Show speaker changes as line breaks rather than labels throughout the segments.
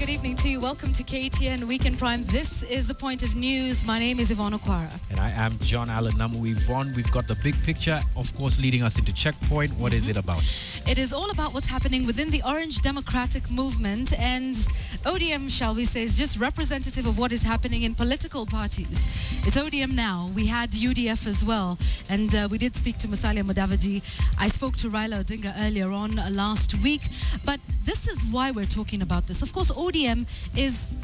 good evening to you. Welcome to KTN Weekend Prime. This is the point of news. My name is Yvonne Okwara.
And I am John Allen Namu. Yvonne, we've got the big picture, of course, leading us into Checkpoint. What is it about?
It is all about what's happening within the Orange Democratic Movement, and ODM, shall we say, is just representative of what is happening in political parties. It's ODM now. We had UDF as well, and we did speak to Musalia Mudavadi. I spoke to Raila Odinga earlier on last week, but this is why we're talking about this. Of course, ODM is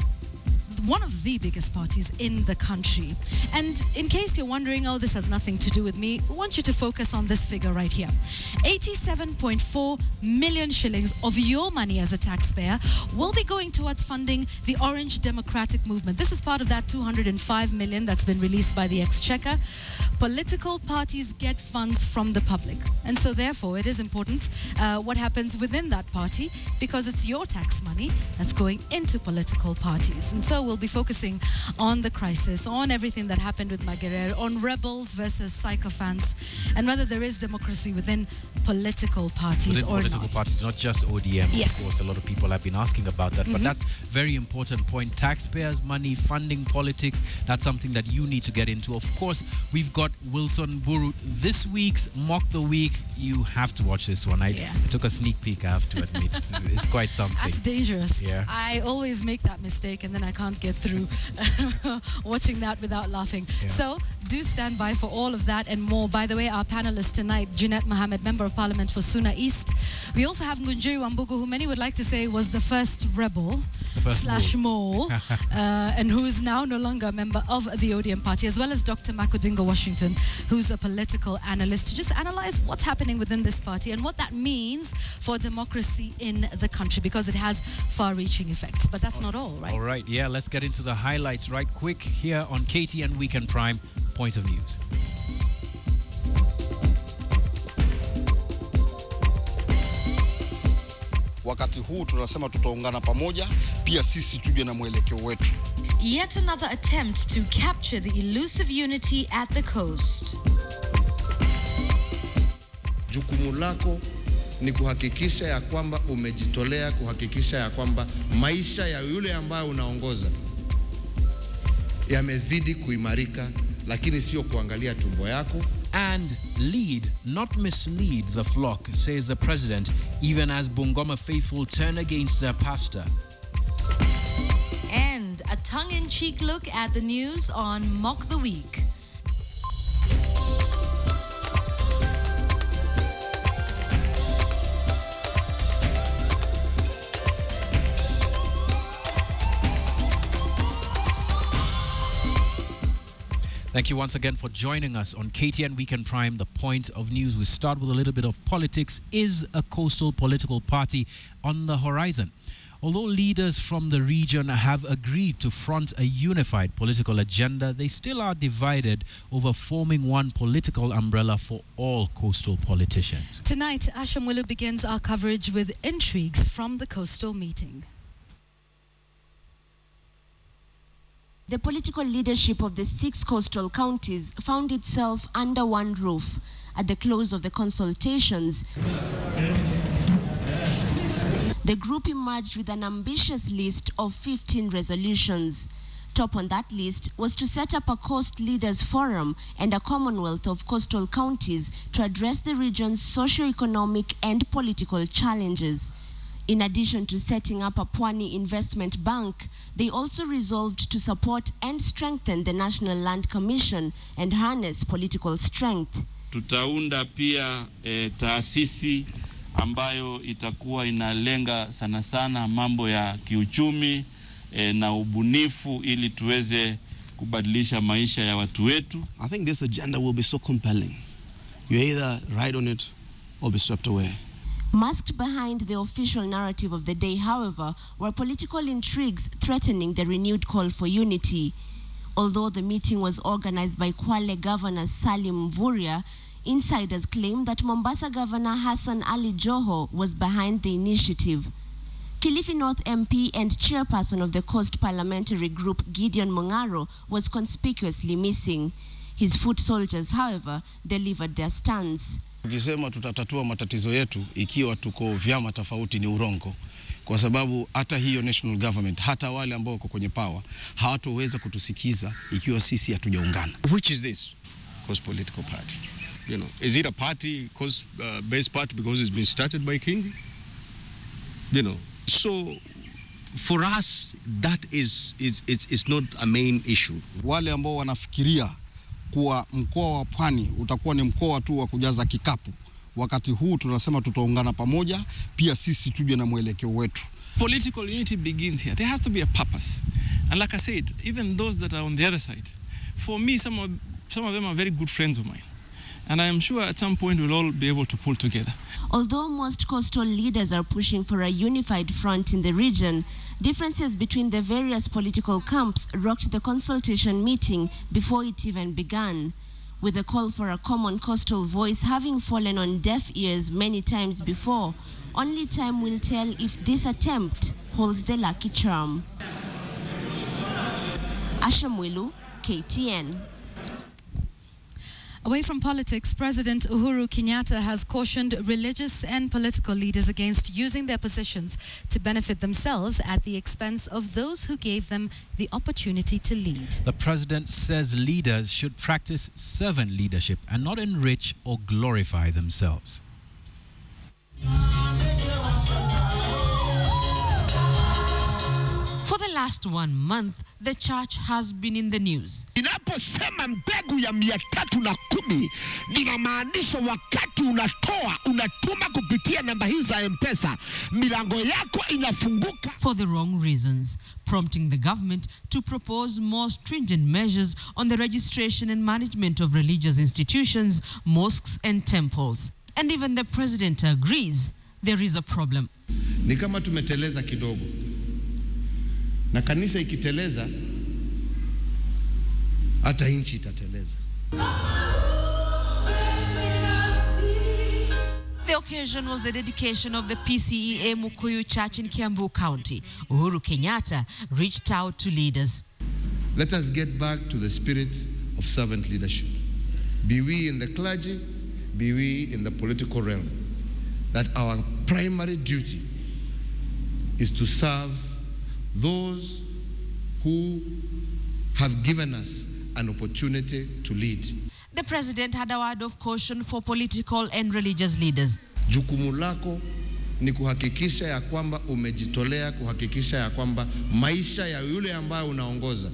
one of the biggest parties in the country. And in case you're wondering, oh, this has nothing to do with me, I want you to focus on this figure right here. 87.4 million shillings of your money as a taxpayer will be going towards funding the Orange Democratic Movement. This is part of that 205 million that's been released by the Exchequer. Political parties get funds from the public. And so therefore, it is important what happens within that party, because it's your tax money that's going into political parties. And so we'll be focusing on the crisis, on everything that happened with Maguire, on rebels versus sycophants, and whether there is democracy within political parties or
political parties, not just ODM.
Yes.
Of course, a lot of people have been asking about that. But that's very important point. Taxpayers' money, funding politics, that's something that you need to get into. Of course, we've got Wilson Buru. This week's Mock the Week, you have to watch this one. I took a sneak peek, I have to admit. It's quite something.
That's dangerous.
Yeah.
I always make that mistake, and then I can't get through watching that without laughing.
Yeah.
So do stand by for all of that and more. By the way, our panelists tonight, Jeanette Mohammed, Member of Parliament for Suna East. We also have Ngunjiri Wambugu, who many would like to say was the first rebel / mole, and who is now no longer a member of the ODM party, as well as Dr. Makudingo Washington, who's a political analyst, to just analyze what's happening within this party and what that means for democracy in the country, because it has far-reaching effects. But that's not all, right?
All right, yeah, let's get into the highlights right quick here on KTN Weekend Prime, Point of News.
Wakati huu tunasema tutaungana pamoja, pia sisi tuje na mwelekeo wetu.
Yet another attempt to capture the elusive unity at the coast.
Jukumu lako ni kuhakikisha ya kwamba umejitolea, kuhakikisha ya kwamba maisha ya yule ambaye unaongoza yamezidi kuimarika, lakini sio kuangalia tumbo yako.
And lead, not mislead the flock, says the president, even as Bungoma faithful turn against their pastor.
And a tongue-in-cheek look at the news on Mock the Week.
Thank you once again for joining us on KTN Weekend Prime, the point of news. We start with a little bit of politics. Is a coastal political party on the horizon? Although leaders from the region have agreed to front a unified political agenda, they still are divided over forming one political umbrella for all coastal politicians.
Tonight, Asham Willow begins our coverage with intrigues from the coastal meeting.
The political leadership of the 6 coastal counties found itself under one roof at the close of the consultations. The group emerged with an ambitious list of 15 resolutions. Top on that list was to set up a Coast Leaders Forum and a Commonwealth of Coastal Counties to address the region's socio-economic and political challenges. In addition to setting up a Pwani Investment Bank, they also resolved to support and strengthen the National Land Commission and harness political strength.
Tutaunda pia taasisi ambayo itakuwa inalenga sana sana mambo ya kiuchumi na ubunifu ili tuweze kubadilisha maisha ya watu wetu.
I think this agenda will be so compelling. You either ride on it or be swept away.
Masked behind the official narrative of the day, however, were political intrigues threatening the renewed call for unity. Although the meeting was organized by Kwale Governor Salim Mvurya, insiders claim that Mombasa Governor Hassan Ali Joho was behind the initiative. Kilifi North MP and chairperson of the Coast Parliamentary Group, Gideon Mungaro, was conspicuously missing. His foot soldiers, however, delivered their stance.
Tukisema tutatatua matatizo yetu ikiwa tuko vyama tofauti ni urongo. kwa sababu hata hiyo national government, hata wale ambao wako kwenye power, hawatoweza kutusikiza ikiwa sisi hatujaungana.
Which is this? Cause political party. You know, is it a party, cause based party because it's been started by King? You know, so for us that is not a main issue.
Wale ambao wanafikiria kuwa mkoa wa Pwani utakuwa ni mkoa tu wa kujaza kikapu, wakati huu tunasema tutaungana pamoja, pia sisi tuje na mwelekeo wetu.
Political unity begins here. There has to be a purpose. And like I said, even those that are on the other side, for me, some of them are very good friends of mine. And I am sure at some point we'll all be able to pull together.
Although most coastal leaders are pushing for a unified front in the region, differences between the various political camps rocked the consultation meeting before it even began, with the call for a common coastal voice having fallen on deaf ears many times before. Only time will tell if this attempt holds the lucky charm. Asha Mwilu, KTN.
Away from politics, President Uhuru Kenyatta has cautioned religious and political leaders against using their positions to benefit themselves at the expense of those who gave them the opportunity to lead.
The president says leaders should practice servant leadership and not enrich or glorify themselves.
For the last 1 month, the church has been in the news.
Inaposema mbegu ya 310 linamaanisha wakati unatuma kupitia namba hii za M-Pesa, milango yako inafunguka.
For the wrong reasons, prompting the government to propose more stringent measures on the registration and management of religious institutions, mosques and temples. And even the president agrees there is a problem.
Ni kama tumeteleza kidogo. Na kanisa ikiteleza, hata nchi itateleza.
The occasion was the dedication of the PCEA Mukuyu Church in Kiambu County. Uhuru Kenyatta reached out to leaders.
Let us get back to the spirit of servant leadership. Be we in the clergy, be we in the political realm, that our primary duty is to serve those who have given us an opportunity to lead.
The president had a word of caution for political and religious leaders.
Jukumu lako ni kuhakikisha ya kwamba umejitolea kuhakikisha ya kwamba maisha ya yule ambaye unaongoza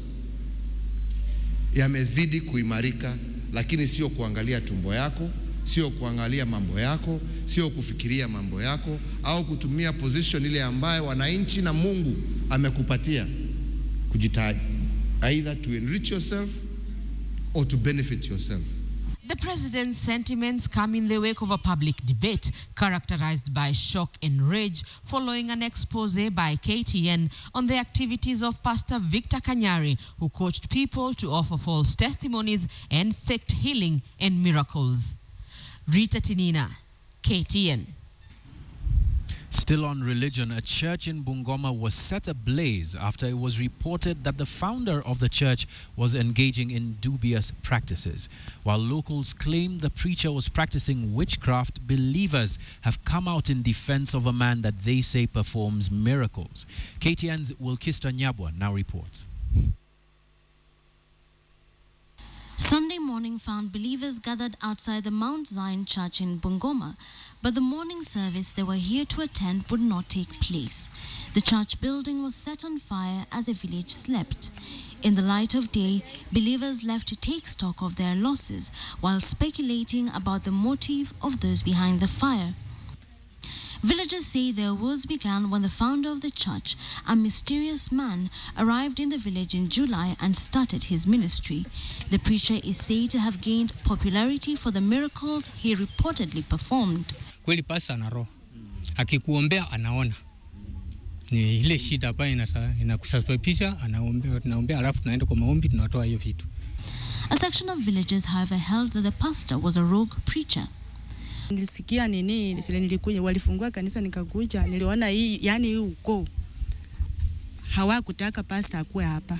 yamezidi kuimarika, lakini sio kuangalia tumbo yako, sio kuangalia mambo yako, sio kufikiria mambo yako, au kutumia position ile ambaye wananchi na Mungu amekupatia kujitaji, either to enrich yourself or to benefit yourself.
The president's sentiments come in the wake of a public debate characterized by shock and rage following an expose by KTN on the activities of Pastor Victor Kanyari, who coached people to offer false testimonies and faked healing and miracles. Rita Tinina, KTN.
Still on religion, a church in Bungoma was set ablaze after it was reported that the founder of the church was engaging in dubious practices. While locals claimed the preacher was practicing witchcraft, believers have come out in defense of a man that they say performs miracles. KTN's Wilkista Nyabwa now reports.
Sunday morning found believers gathered outside the Mount Zion Church in Bungoma, but the morning service they were here to attend would not take place. The church building was set on fire as the village slept. In the light of day, believers left to take stock of their losses while speculating about the motive of those behind the fire. Villagers say their woes began when the founder of the church, a mysterious man, arrived in the village in July and started his ministry. The preacher is said to have gained popularity for the miracles he reportedly performed.
Kweli pasta ana roho. Akikuombea anaona. Ni ile shida hapa inakusababisha anaombea alafu tunaenda kwa maombi tunatoa hiyo vitu.
A section of villagers, however, held that the pastor was a rogue preacher.
Nilisikia nini vile nilikuja walifungua kanisa nikakuja niliona hii yani hii uko hawakutaka pastor akue hapa.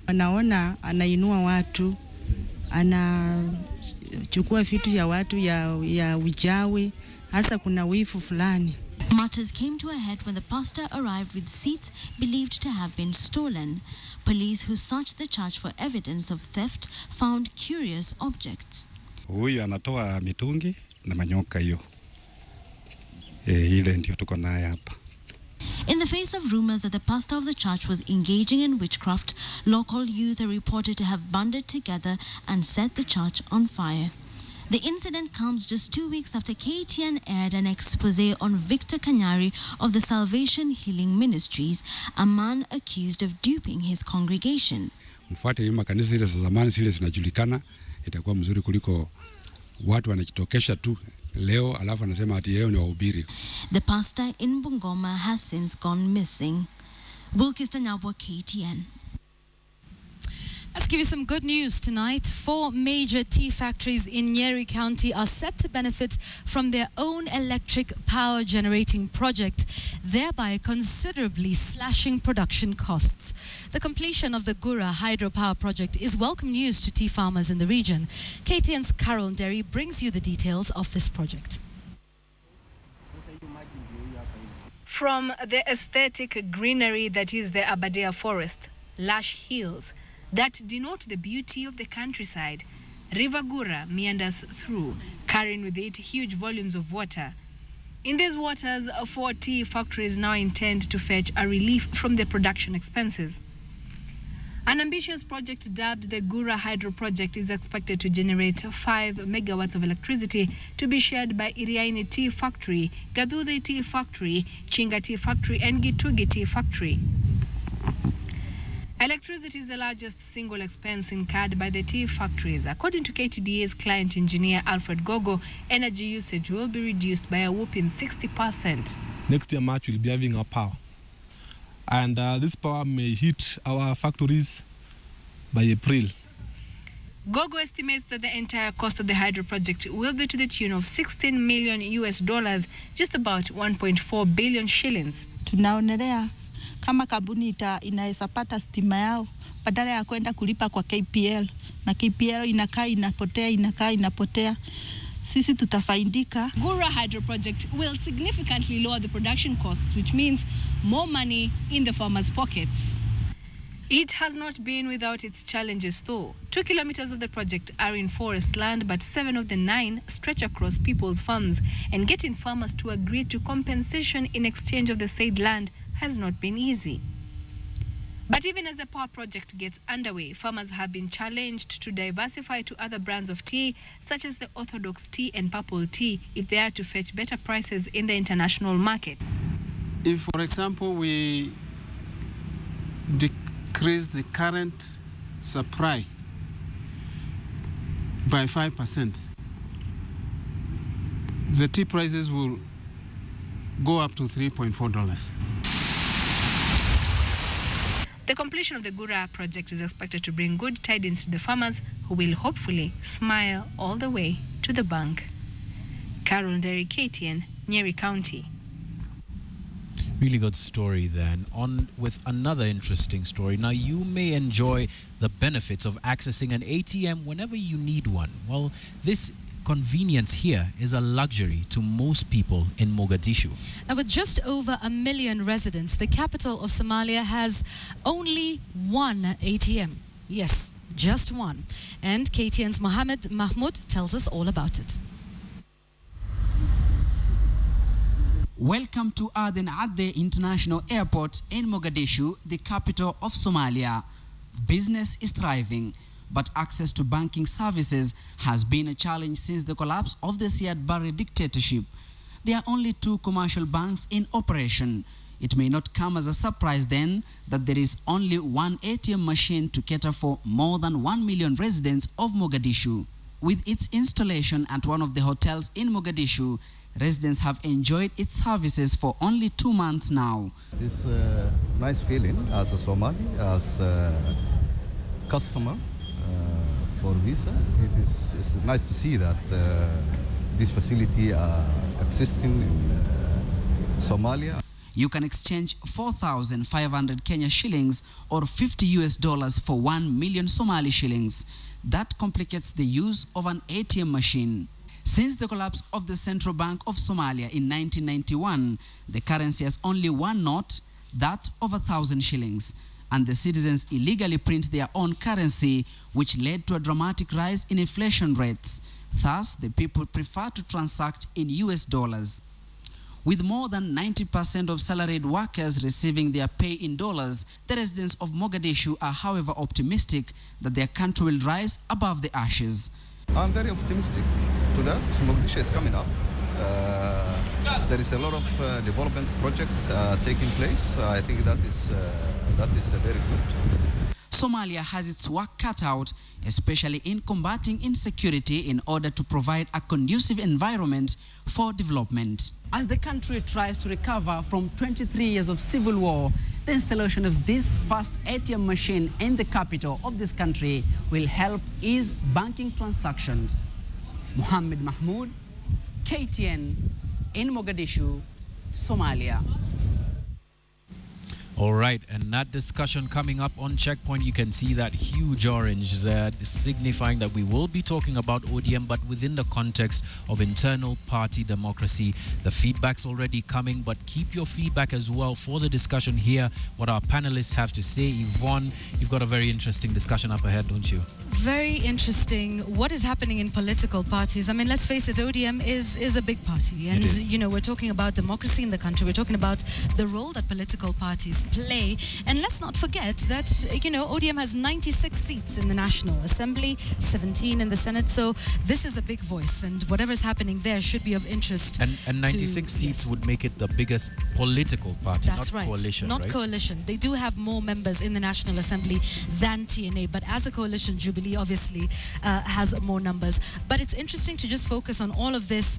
Wanaona anainua watu, anachukua vitu ya watu ya ujawi, hasa kuna wifu fulani.
Matters came to a head when the pastor arrived with seats believed to have been stolen. Police who searched the church for evidence of theft found curious objects.
Huyu anatoa mitungi na manyoka hiyo. Ile ndio tuko naye hapa.
In the face of rumors that the pastor of the church was engaging in witchcraft, local youth are reported to have banded together and set the church on fire. The incident comes just 2 weeks after KTN aired an expose on Victor Kanyari of the Salvation Healing Ministries, a man accused of duping his congregation.
Mfuate makanisa zile za zamani zile zinajulikana, itakuwa mzuri kuliko watu wanajitokesha tu leo alafu anasema ati yeye ni wahubiri.
The pastor in Bungoma has since gone missing. Wilkista Nyabwa, KTN.
Let's give you some good news tonight. 4 major tea factories in Nyeri County are set to benefit from their own electric power generating project, thereby considerably slashing production costs. The completion of the Gura hydropower project is welcome news to tea farmers in the region. KTN's Carol Derry brings you the details of this project.
From the aesthetic greenery that is the Aberdare forest, lush hills that denote the beauty of the countryside, River Gura meanders through, carrying with it huge volumes of water. In these waters, 4 tea factories now intend to fetch a relief from their production expenses. An ambitious project dubbed the Gura Hydro Project is expected to generate 5 megawatts of electricity to be shared by Iriaini Tea Factory, Gaduthi Tea Factory, Chinga Tea Factory and Gitugi Tea Factory. Electricity is the largest single expense incurred by the tea factories. According to KTDA's client engineer Alfred Gogo, energy usage will be reduced by a whopping 60%.
Next year March we'll be having our power. And this power may hit our factories by April.
Gogo estimates that the entire cost of the hydro project will be to the tune of $16 million, just about 1.4 billion shillings.
Tunaonelea kama kampuni inaweza pata stima yao badala ya kwenda kulipa kwa KPL, na KPL inapotea, sisi tutafaidika.
Gura Hydro Project will significantly lower the production costs, which means more money in the farmers' pockets. It has not been without its challenges though. 2 kilometers of the project are in forest land, but 7 of the 9 stretch across people's farms, and getting farmers to agree to compensation in exchange of the said land has not been easy. But even as the power project gets underway, farmers have been challenged to diversify to other brands of tea, such as the Orthodox tea and purple tea, if they are to fetch better prices in the international market.
If, for example, we decrease the current supply by 5%, the tea prices will go up to $3.4.
The completion of the Gura project is expected to bring good tidings to the farmers, who will hopefully smile all the way to the bank. Carol Derry, KTN, Nyeri County.
Really good story then. On with another interesting story. Now, you may enjoy the benefits of accessing an ATM whenever you need one. Well, this convenience here is a luxury to most people in Mogadishu.
Now, with just over 1 million residents, the capital of Somalia has only one ATM. Yes, just one. And KTN's Mohammed Mahmoud tells us all about it.
Welcome to Aden Adde International Airport in Mogadishu, the capital of Somalia. Business is thriving, but access to banking services has been a challenge since the collapse of the Siad Barre dictatorship. There are only 2 commercial banks in operation. It may not come as a surprise then that there is only one ATM machine to cater for more than 1 million residents of Mogadishu. With its installation at one of the hotels in Mogadishu, residents have enjoyed its services for only 2 months now.
It's a nice feeling as a Somali, as a customer for Visa. It's nice to see that this facility existing in Somalia.
You can exchange 4,500 Kenya shillings or $50 for 1 million Somali shillings. That complicates the use of an ATM machine. Since the collapse of the Central Bank of Somalia in 1991, the currency has only one note, that of 1,000 shillings. And the citizens illegally print their own currency, which led to a dramatic rise in inflation rates. Thus, the people prefer to transact in US dollars. With more than 90% of salaried workers receiving their pay in dollars, the residents of Mogadishu are, however, optimistic that their country will rise above the ashes.
I'm very optimistic to that. Mogadishu is coming up. There is a lot of development projects taking place. I think that is very good.
Somalia has its work cut out, especially in combating insecurity in order to provide a conducive environment for development. As the country tries to recover from 23 years of civil war, the installation of this first ATM machine in the capital of this country will help ease banking transactions. Mohammed Mahmoud, KTN, in Mogadishu, Somalia.
All right, and that discussion coming up on Checkpoint, you can see that huge orange there, signifying that we will be talking about ODM, but within the context of internal party democracy. The feedback's already coming, but keep your feedback as well for the discussion here, what our panelists have to say. Yvonne, you've got a very interesting discussion up ahead, don't you?
Very interesting. What is happening in political parties? I mean, let's face it, ODM is a big party. And, you know, we're talking about democracy in the country. We're talking about the role that political parties play. And let's not forget that, you know, ODM has 96 seats in the National Assembly, 17 in the Senate. So this is a big voice, and whatever's happening there should be of interest.
And 96 seats would make it the biggest political party,
That's
not
right.
coalition,
Not
right?
coalition. They do have more members in the National Assembly than TNA, but as a coalition, Jubilee obviously has more numbers. But it's interesting to just focus on all of this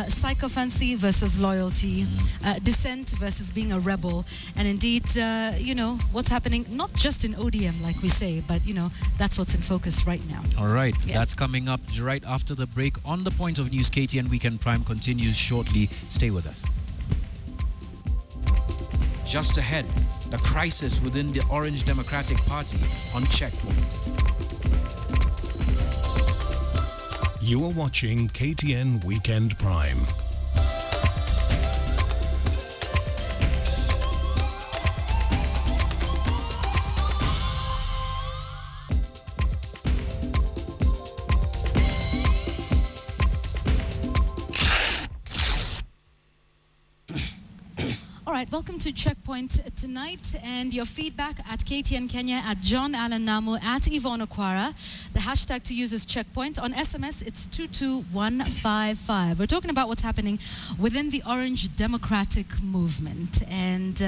sycophancy versus loyalty, dissent versus being a rebel, and indeed, you know, what's happening not just in ODM, like we say, but, you know, that's what's in focus right now.
All right, that's coming up right after the break. On the Point of News, KTN Weekend Prime continues shortly. Stay with us. Just ahead, the crisis within the Orange Democratic Party on Checkpoint.
You are watching KTN Weekend Prime.
All right, welcome to Checkpoint tonight, and your feedback at KTN Kenya, at John Allen Namu, at Yvonne Okwara. The hashtag to use is Checkpoint. On SMS, it's 22155. We're talking about what's happening within the Orange Democratic Movement. And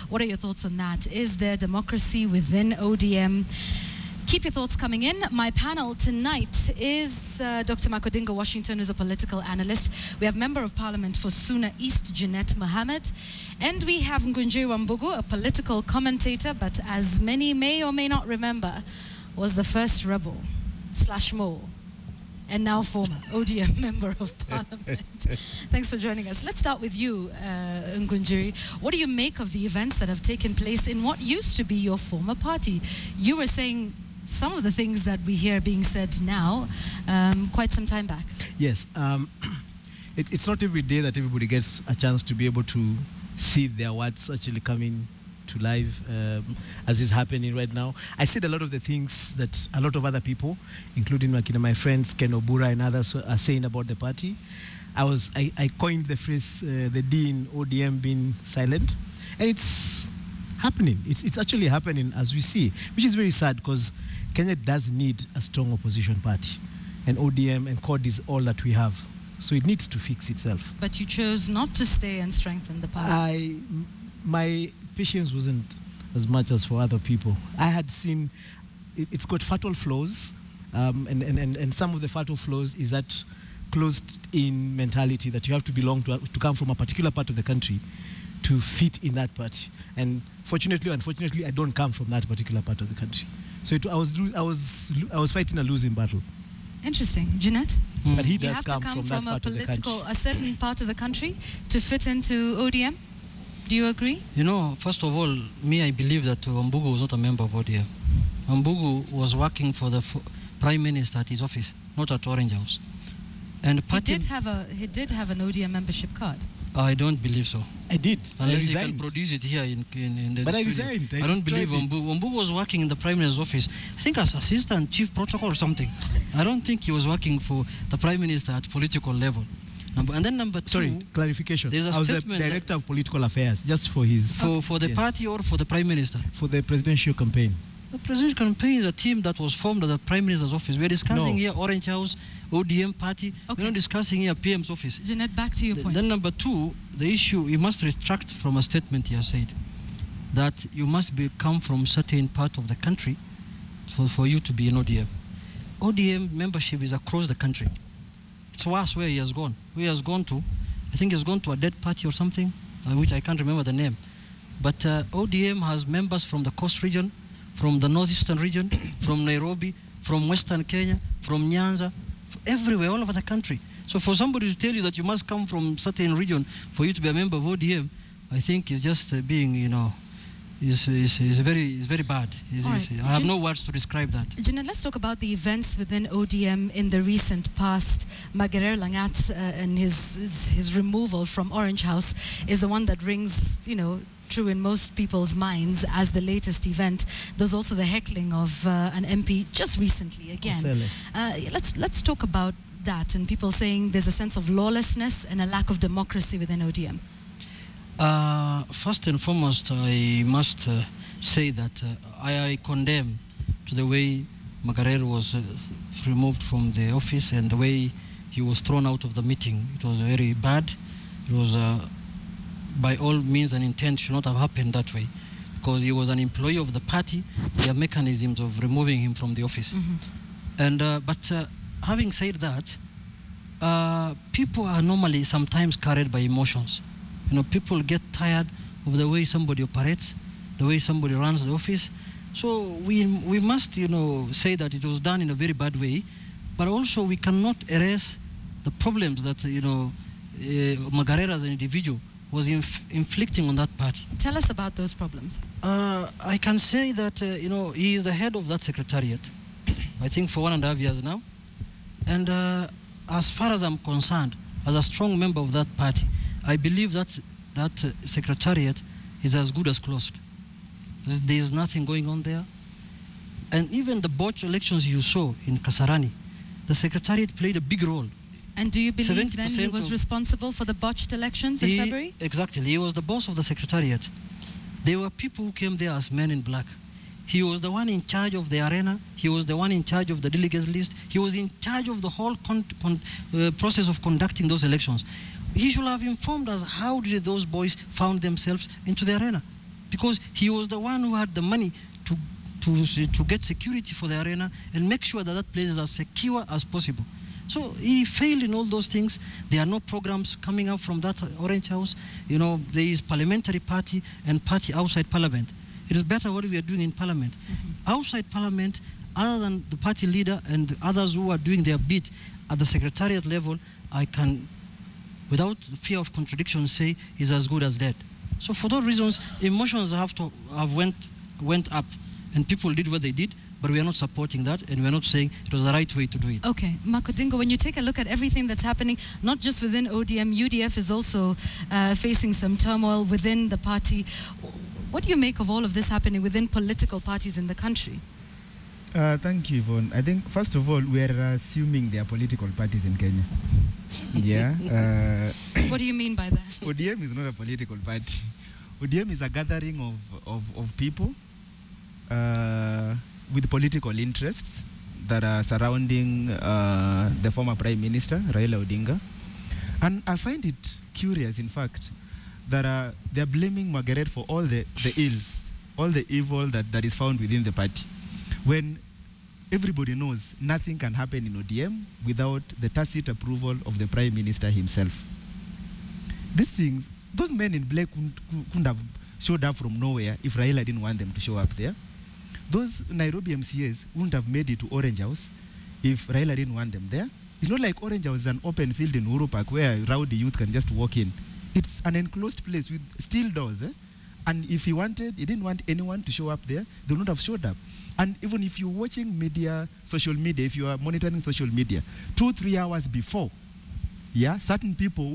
what are your thoughts on that? Is there democracy within ODM? Keep your thoughts coming in. My panel tonight is Dr. Makodinga Washington, who's a political analyst. We have Member of Parliament for Suna East, Jeanette Mohammed. And we have Ngunjiri Wambugu, a political commentator, but as many may or may not remember, was the first rebel / mole, and now former ODM Member of Parliament. Thanks for joining us. Let's start with you, Ngunjiri. What do you make of the events that have taken place in what used to be your former party? You were saying some of the things that we hear being said now quite some time back.
Yes. It's not every day that everybody gets a chance to be able to see their words actually coming to life as is happening right now. I said a lot of the things that a lot of other people, including my friends Ken Obura and others, are saying about the party. I coined the phrase, the D in ODM being silent. And it's happening. It's actually happening as we see, which is very sad because Kenya does need a strong opposition party. And ODM and CORD is all that we have. So it needs to fix itself.
But you chose not to stay and strengthen the party.
My patience wasn't as much as for other people. I had seen, it's got fatal flaws, and some of the fatal flaws is that closed-in mentality that you have to belong to come from a particular part of the country to fit in that party. And fortunately or unfortunately, I don't come from that particular part of the country. So I was fighting a losing battle.
Interesting. Jeanette?
But he does
you have to come from a certain part of the country to fit into ODM? Do you agree?
You know, first of all, I believe that Wambugu was not a member of ODM. Wambugu was working for the Prime Minister at his office, not at Orange House. And
he did have an ODM membership card.
I don't believe so.
I did.
Unless you can produce it here in the
But
studio.
I resigned.
I don't believe Ombugu. Ombugu was working in the Prime Minister's office, I think as assistant chief protocol or something. I don't think he was working for the Prime Minister at political level. And then number two.
Sorry, clarification.
There's a
I was the
statement
director of political affairs, just for his...
For the party or for the Prime Minister?
For the presidential campaign.
The presidential campaign is a team that was formed at the Prime Minister's office. We're discussing here Orange House, ODM party. We're not discussing here PM's office.
Jeanette, back to your point.
Then number two, the issue, you must retract from a statement you said that you must come from certain part of the country for you to be an ODM. ODM membership is across the country. It's worse where he has gone. Where he has gone to, I think he's gone to a dead party or something, which I can't remember the name. But ODM has members from the coast region, from the northeastern region, from Nairobi, from western Kenya, from Nyanza, everywhere, all over the country. So for somebody to tell you that you must come from certain region for you to be a member of ODM, I think is just being, is very bad. I have no words to describe that.
Jeanette, let's talk about the events within ODM in the recent past. Magarer Langat and his removal from Orange House is the one that rings, true in most people's minds as the latest event. There's also the heckling of an MP just recently again. Let's talk about that, and people saying there's a sense of lawlessness and a lack of democracy within ODM.
First and foremost, I must say that I condemn to the way Magarer was removed from the office and the way he was thrown out of the meeting. It was very bad. It was by all means and intent should not have happened that way, because he was an employee of the party. There are mechanisms of removing him from the office. And but having said that, people are normally sometimes carried by emotions. People get tired of the way somebody operates, the way somebody runs the office. So we must say that it was done in a very bad way, but also we cannot erase the problems that Magarer as an individual was inflicting on that party.
Tell us about those problems.
I can say that he is the head of that secretariat, I think for 1.5 years now. And as far as I'm concerned, as a strong member of that party, I believe that secretariat is as good as closed. There is nothing going on there. And even the botched elections you saw in Kasarani, the secretariat played a big role.
And do you believe then he was responsible for the botched elections in February?
Exactly. He was the boss of the secretariat. There were people who came there as men in black. He was the one in charge of the arena. He was the one in charge of the delegates list. He was in charge of the whole process of conducting those elections. He should have informed us how did those boys found themselves into the arena, because he was the one who had the money to get security for the arena and make sure that that place is as secure as possible. So he failed in all those things. There are no programs coming up from that Orange House. There is parliamentary party and party outside parliament. It is better what we are doing in parliament. Outside parliament, other than the party leader and others who are doing their bit at the secretariat level, I can, without fear of contradiction, say is as good as dead. So for those reasons, emotions have went up, and people did what they did, but we are not supporting that, and we are not saying it was the right way to do it.
Okay, Makodingo, when you take a look at everything that's happening, not just within ODM, UDF is also facing some turmoil within the party. What do you make of all of this happening within political parties in the country?
Thank you, Yvonne. I think, first of all, we are assuming there are political parties in Kenya. Yeah.
What do you mean by that?
ODM is not a political party. ODM is a gathering of people with political interests that are surrounding the former Prime Minister, Raila Odinga. And I find it curious, in fact, that they're blaming Magaret for all the ills, all the evil that is found within the party, when everybody knows nothing can happen in ODM without the tacit approval of the Prime Minister himself. These things, those men in black couldn't have showed up from nowhere if Raila didn't want them to show up there. Those Nairobi MCAs wouldn't have made it to Orange House if Raila didn't want them there. It's not like Orange House is an open field in Uhuru Park where rowdy youth can just walk in. It's an enclosed place with steel doors. And if he didn't want anyone to show up there, they would not have showed up. And even if you're watching media, social media, if you are monitoring social media, 2-3 hours before Yeah, certain people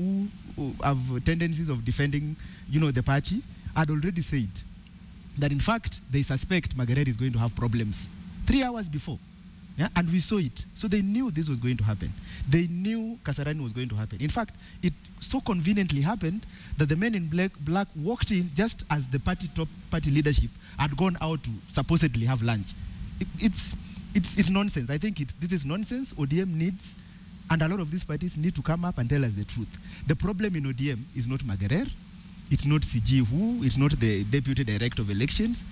who have tendencies of defending, the party had already said that in fact they suspect Margaret is going to have problems 3 hours before. Yeah, and we saw it. So they knew this was going to happen. They knew Kasarani was going to happen. In fact, it so conveniently happened that the men in black walked in just as the top party leadership had gone out to supposedly have lunch. It's nonsense. I think this is nonsense. ODM needs, and a lot of these parties need to come up and tell us the truth. The problem in ODM is not Magarer, it's not CG who, it's not the deputy director of elections.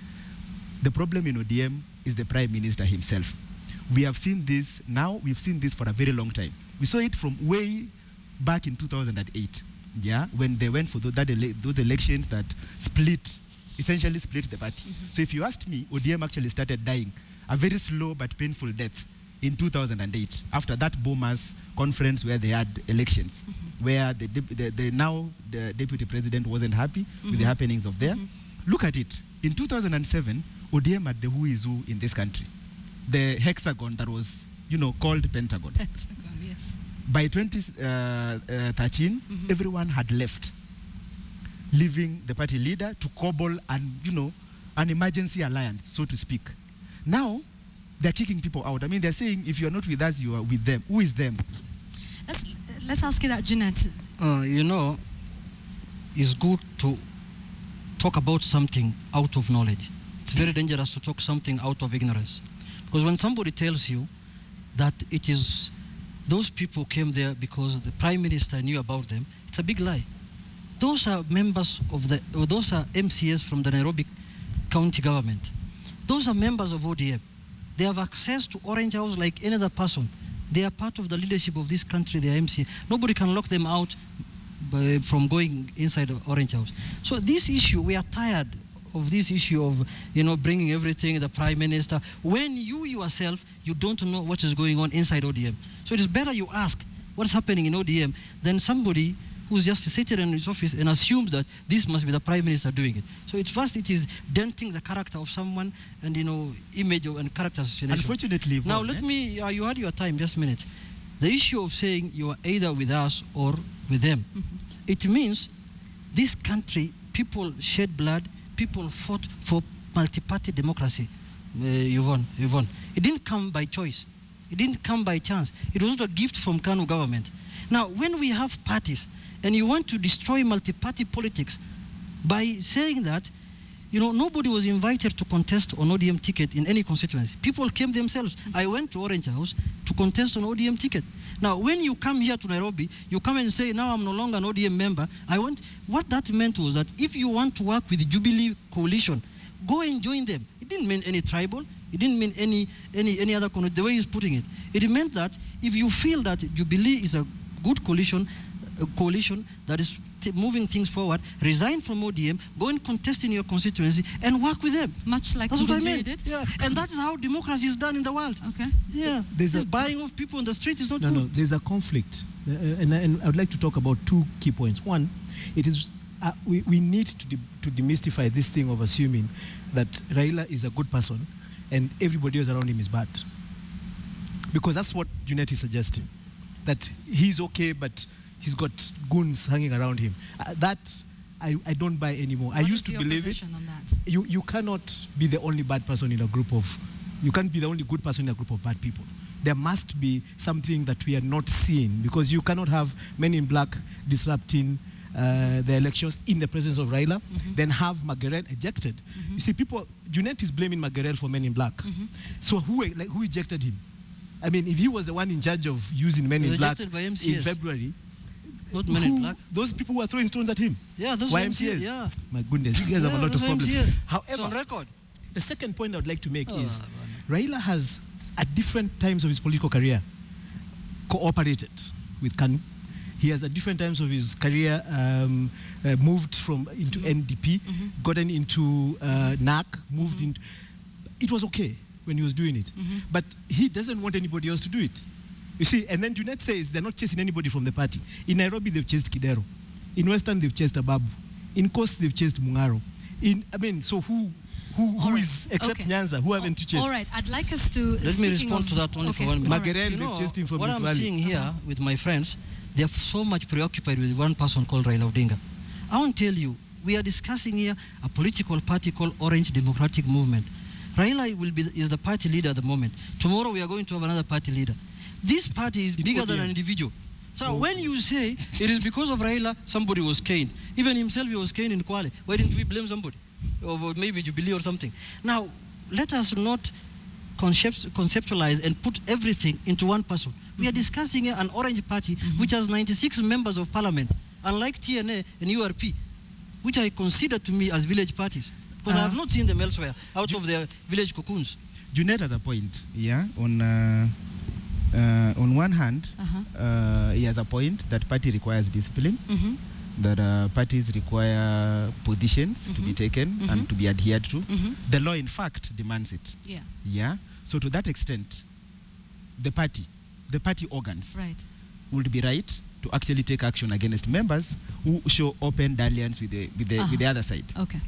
The problem in ODM is the prime minister himself. We have seen this now, we've seen this for a very long time. We saw it from way back in 2008, yeah, when they went for those elections that essentially split the party. So if you asked me, ODM actually started dying a very slow but painful death in 2008 after that Bomas conference where they had elections, where the deputy president wasn't happy with the happenings of there. Look at it. In 2007, ODM had the who is who in this country. The hexagon that was, called Pentagon.
Pentagon, yes.
By 2013, everyone had left, leaving the party leader to cobble an emergency alliance, so to speak. Now, they're kicking people out. I mean, they're saying, if you're not with us, you are with them. Who is them?
Let's ask you that, Jeanette.
It's good to talk about something out of knowledge. It's very dangerous to talk something out of ignorance. Because when somebody tells you that it is those people came there because the prime minister knew about them, it's a big lie. Those are members of those are MCS from the Nairobi County government. Those are members of ODM. They have access to Orange House like any other person. They are part of the leadership of this country, they are MCS. Nobody can lock them out from going inside the Orange House. So this issue, we are tired of this issue of, bringing everything, the prime minister, when you yourself, you don't know what is going on inside ODM. So it is better you ask what's happening in ODM than somebody who's just sitting in his office and assumes that this must be the prime minister doing it. So it is denting the character of someone and, image and character assassination.
Unfortunately,
now let me, you had your time, just a minute. The issue of saying you are either with us or with them, it means this country, people shed blood, people fought for multi-party democracy, Yvonne. It didn't come by choice. It didn't come by chance. It was not a gift from Kanu government. Now, when we have parties and you want to destroy multi-party politics by saying that, nobody was invited to contest on ODM ticket in any constituency. People came themselves. I went to Orange House to contest on ODM ticket. Now, when you come here to Nairobi, you come and say, now I'm no longer an ODM member. What that meant was that if you want to work with the Jubilee coalition, go and join them. It didn't mean any tribal. It didn't mean any other, the way he's putting it. It meant that if you feel that Jubilee is a good coalition that is moving things forward, resign from ODM, go and contest in your constituency and work with them.
Much like
that's what I mean.
did.
Yeah, and that is how democracy is done in the world.
Okay.
Yeah, this buying of people on the street is not good.
No, there's a conflict, and I would like to talk about two key points. One, it is we need to demystify this thing of assuming that Raila is a good person and everybody else around him is bad, because that's what Junet is suggesting, that he's okay, but he's got goons hanging around him. That I don't buy anymore. I used to believe it.
On that?
You cannot be the only bad person in a group of, you can't be the only good person in a group of bad people. There must be something that we are not seeing, because you cannot have men in black disrupting the elections in the presence of Raila, then have Margaret ejected. You see, Junet is blaming Margaret for men in black. So who ejected him? I mean, if he was the one in charge of using men in black in February,
not men in black.
Those people were throwing stones at him.
Yeah, those
YMCAs.
Yeah.
My goodness, you guys have a lot of problems. However,
it's on record.
The second point I would like to make is Raila has, at different times of his political career, cooperated with Kanu. He has at different times of his career moved into NDP, gotten into NAC, moved into. It was okay when he was doing it, but he doesn't want anybody else to do it. You see, and then Junet says they're not chasing anybody from the party. In Nairobi, they've chased Kidero. In Western, they've chased Ababu. In Coast, they've chased Mungaro. So who is, except Nyanza, who haven't you chased?
All right, I'd like us to.
Let me respond to that only for 1 minute.
Margaret, they've chased him from
what I'm seeing here with my friends, they are so much preoccupied with one person called Raila Odinga. I want to tell you, we are discussing here a political party called Orange Democratic Movement. Raila is the party leader at the moment. Tomorrow we are going to have another party leader. This party is bigger than an individual. So when you say it is because of Raila, somebody was caned. Even himself, he was caned in Kwale. Why didn't we blame somebody? Or maybe Jubilee or something. Now, let us not conceptualize and put everything into one person. We are discussing an Orange Party which has 96 members of parliament, unlike TNA and URP, which I consider to me as village parties, because I have not seen them elsewhere out of their village cocoons.
Junet has a point, yeah, on one hand, he has a point that party requires discipline, that parties require positions to be taken and to be adhered to. The law, in fact, demands it. Yeah. So to that extent, the party organs would be right to actually take action against members who show open dalliance with the other side.
Okay.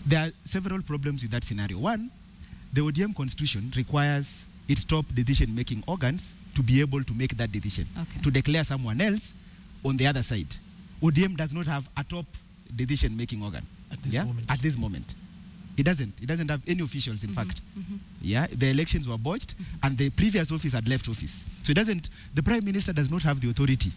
There are several problems with that scenario. One, the ODM constitution requires its top decision-making organs to be able to make that decision, to declare someone else on the other side. ODM does not have a top decision-making organ at this moment. It doesn't have any officials, in fact. Yeah, the elections were botched, and the previous office had left office. So the Prime Minister does not have the authority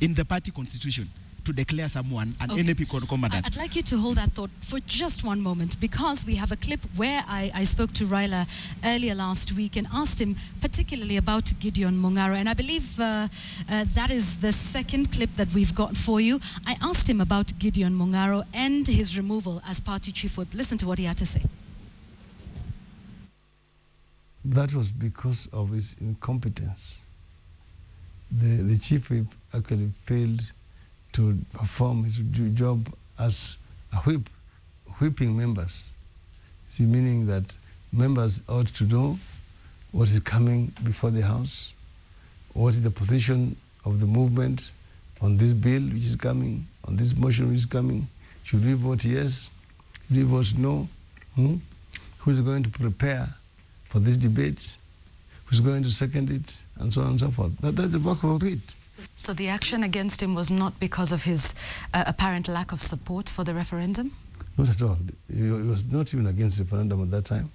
in the party constitution to declare someone an NAP commandant.
I'd like you to hold that thought for just one moment, because we have a clip where I spoke to Raila earlier last week and asked him particularly about Gideon Mungaro, and I believe that is the second clip that we've got for you. I asked him about Gideon Mungaro and his removal as party chief whip. Listen to what he had to say.
That was because of his incompetence. The chief whip actually failed to perform his job as a whipping members. See, meaning that members ought to know what is coming before the House, what is the position of the movement on this bill which is coming, on this motion which is coming. Should we vote yes? Should we vote no? Who is going to prepare for this debate? Who's going to second it? And so on and so forth. That's the work of it.
So the action against him was not because of his apparent lack of support for the referendum?
Not at all. He was not even against the referendum at that time.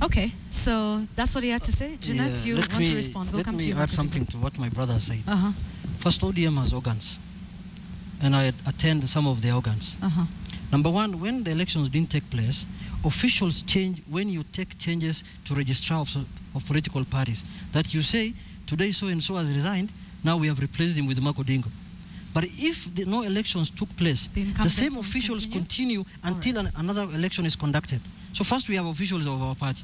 Okay, so that's what he had to say. Jeanette, you want to respond? We'll come to you.
Let me add something to what my brother said. First, ODM has organs, and I attend some of the organs. Number one, when the elections didn't take place, officials change when you take changes to registrar of political parties. That you say, today so-and-so has resigned, now we have replaced him with Mark Odinga. But if no elections took place, the same officials continue until another election is conducted. So first we have officials of our party.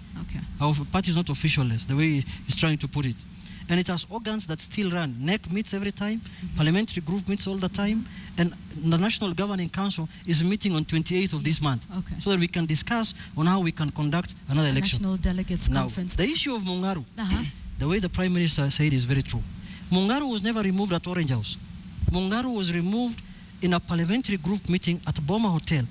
Our party is not officialless, the way he's trying to put it. And it has organs that still run. NEC meets every time, parliamentary group meets all the time, and the National Governing Council is meeting on 28th of this month, so that we can discuss on how we can conduct another election.
National Delegates Conference.
The issue of Mungaro, the way the Prime Minister said is very true. Mungaro was never removed at Orange House. Mungaro was removed in a parliamentary group meeting at Boma Hotel,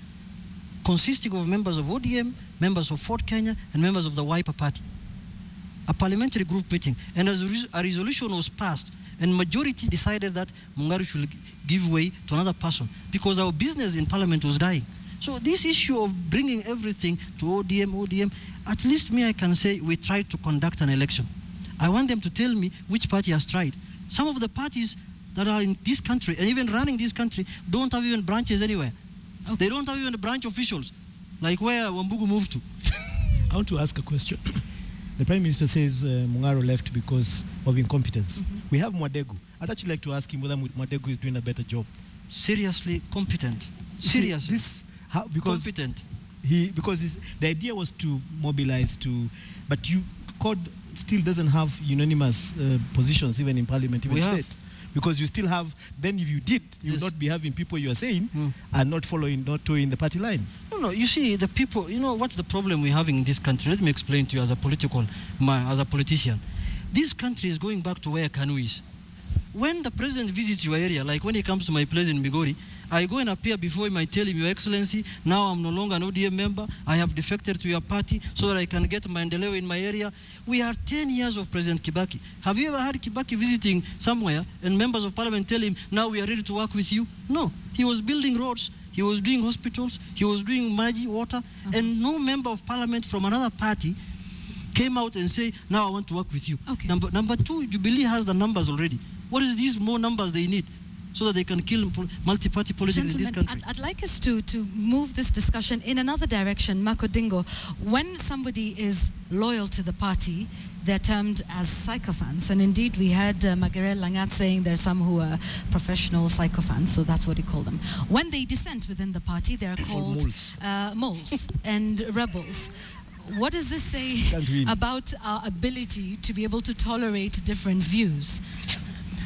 consisting of members of ODM, members of Ford Kenya, and members of the Wiper Party. A parliamentary group meeting, and as a resolution was passed, and majority decided that Mungaro should give way to another person because our business in parliament was dying. So this issue of bringing everything to ODM, at least me I can say we tried to conduct an election. I want them to tell me which party has tried. Some of the parties that are in this country and even running this country don't have even branches anywhere. They don't have even branch officials, like where Wambugu moved to.
I want to ask a question. The Prime Minister says Mungaro left because of incompetence. We have Mwadegu. I'd actually like to ask him whether Mwadegu is doing a better job.
Seriously competent. Seriously.
Competent. Because the idea was to mobilize but CORD still doesn't have unanimous positions even in Parliament, even state. Because you still have, then if you did, you would not be having people you are saying and not following, not towing the party line.
No, you see, the people, you know, what's the problem we're having in this country? Let me explain to you as a politician. This country is going back to where Kanu is. When the president visits your area, like when he comes to my place in Migori, I go and appear before him, I tell him, Your Excellency, now I'm no longer an ODM member. I have defected to your party so that I can get Maendeleo in my area. We are 10 years of President Kibaki. Have you ever had Kibaki visiting somewhere and members of parliament tell him, now we are ready to work with you? No. He was building roads. He was doing hospitals. He was doing Maji, water. And no member of parliament from another party came out and say, now I want to work with you.
Okay.
Number two, Jubilee has the numbers already. What is these more numbers they need so that they can kill multi-party politics in this country?
I'd like us to move this discussion in another direction. Makodingo, when somebody is loyal to the party, they're termed as sycophants. And indeed, we had Margaret Langat saying there are some who are professional sycophants, so that's what he called them. When they dissent within the party, they're called moles and rebels. What does this say about our ability to be able to tolerate different views?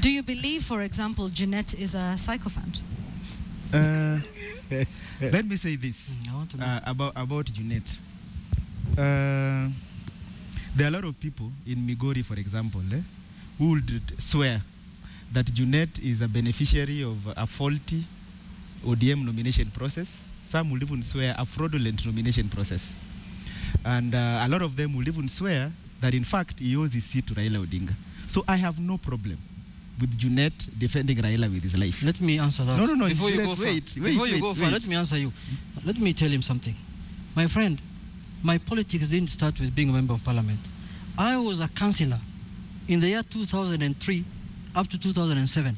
Do you believe, for example, Jeanette is a sycophant?
Let me say this about Jeanette. There are a lot of people in Migori, for example, who would swear that Jeanette is a beneficiary of a faulty ODM nomination process. Some will even swear a fraudulent nomination process. And a lot of them will even swear that, in fact, he owes his seat to Raila Odinga. So I have no problem with Jeanette defending Raila with his life.
Let me answer that.
No.
Before you go far, let me answer you. Let me tell him something. My friend, my politics didn't start with being a member of parliament. I was a councillor in the year 2003 up to 2007.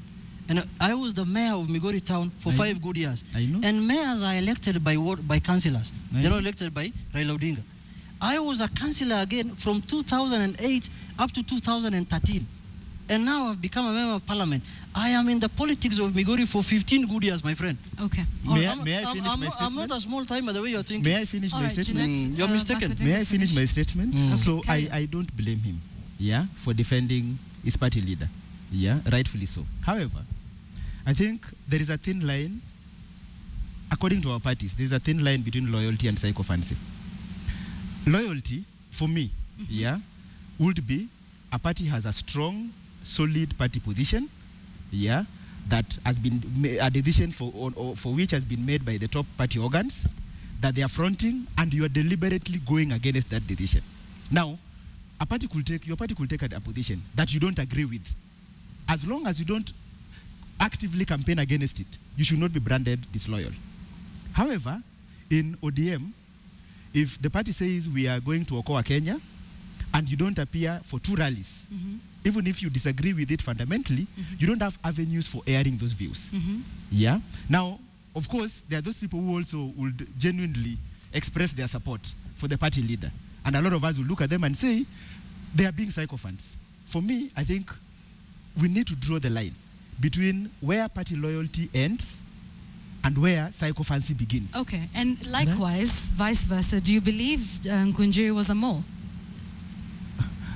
And I was the mayor of Migori town for 5 good years. And mayors are elected by councillors. They're not elected by Raila Odinga. I was a councillor again from 2008 up to 2013. And now I've become a member of parliament. I am in the politics of Migori for 15 good years, my friend.
Okay.
May I finish my statement?
I'm not a small timer the way you're thinking.
May I finish my statement?
You're mistaken.
May I finish my statement? So I don't blame him, for defending his party leader. Rightfully so. However, I think there is a thin line, according to our parties, there is a thin line between loyalty and sycophancy. Loyalty, for me, would be a party has a strong, solid party position, that has been a decision for which has been made by the top party organs, that they are fronting, and you are deliberately going against that decision. Now, your party could take a position that you don't agree with. As long as you don't actively campaign against it, you should not be branded disloyal. However, in ODM, if the party says we are going to Okoa, Kenya, and you don't appear for 2 rallies, even if you disagree with it fundamentally, you don't have avenues for airing those views. Now, of course, there are those people who also would genuinely express their support for the party leader. And a lot of us will look at them and say, they are being sycophants. For me, I think we need to draw the line between where party loyalty ends and where sycophancy begins.
Okay, and likewise, vice versa, do you believe Nkunjiri was a mole?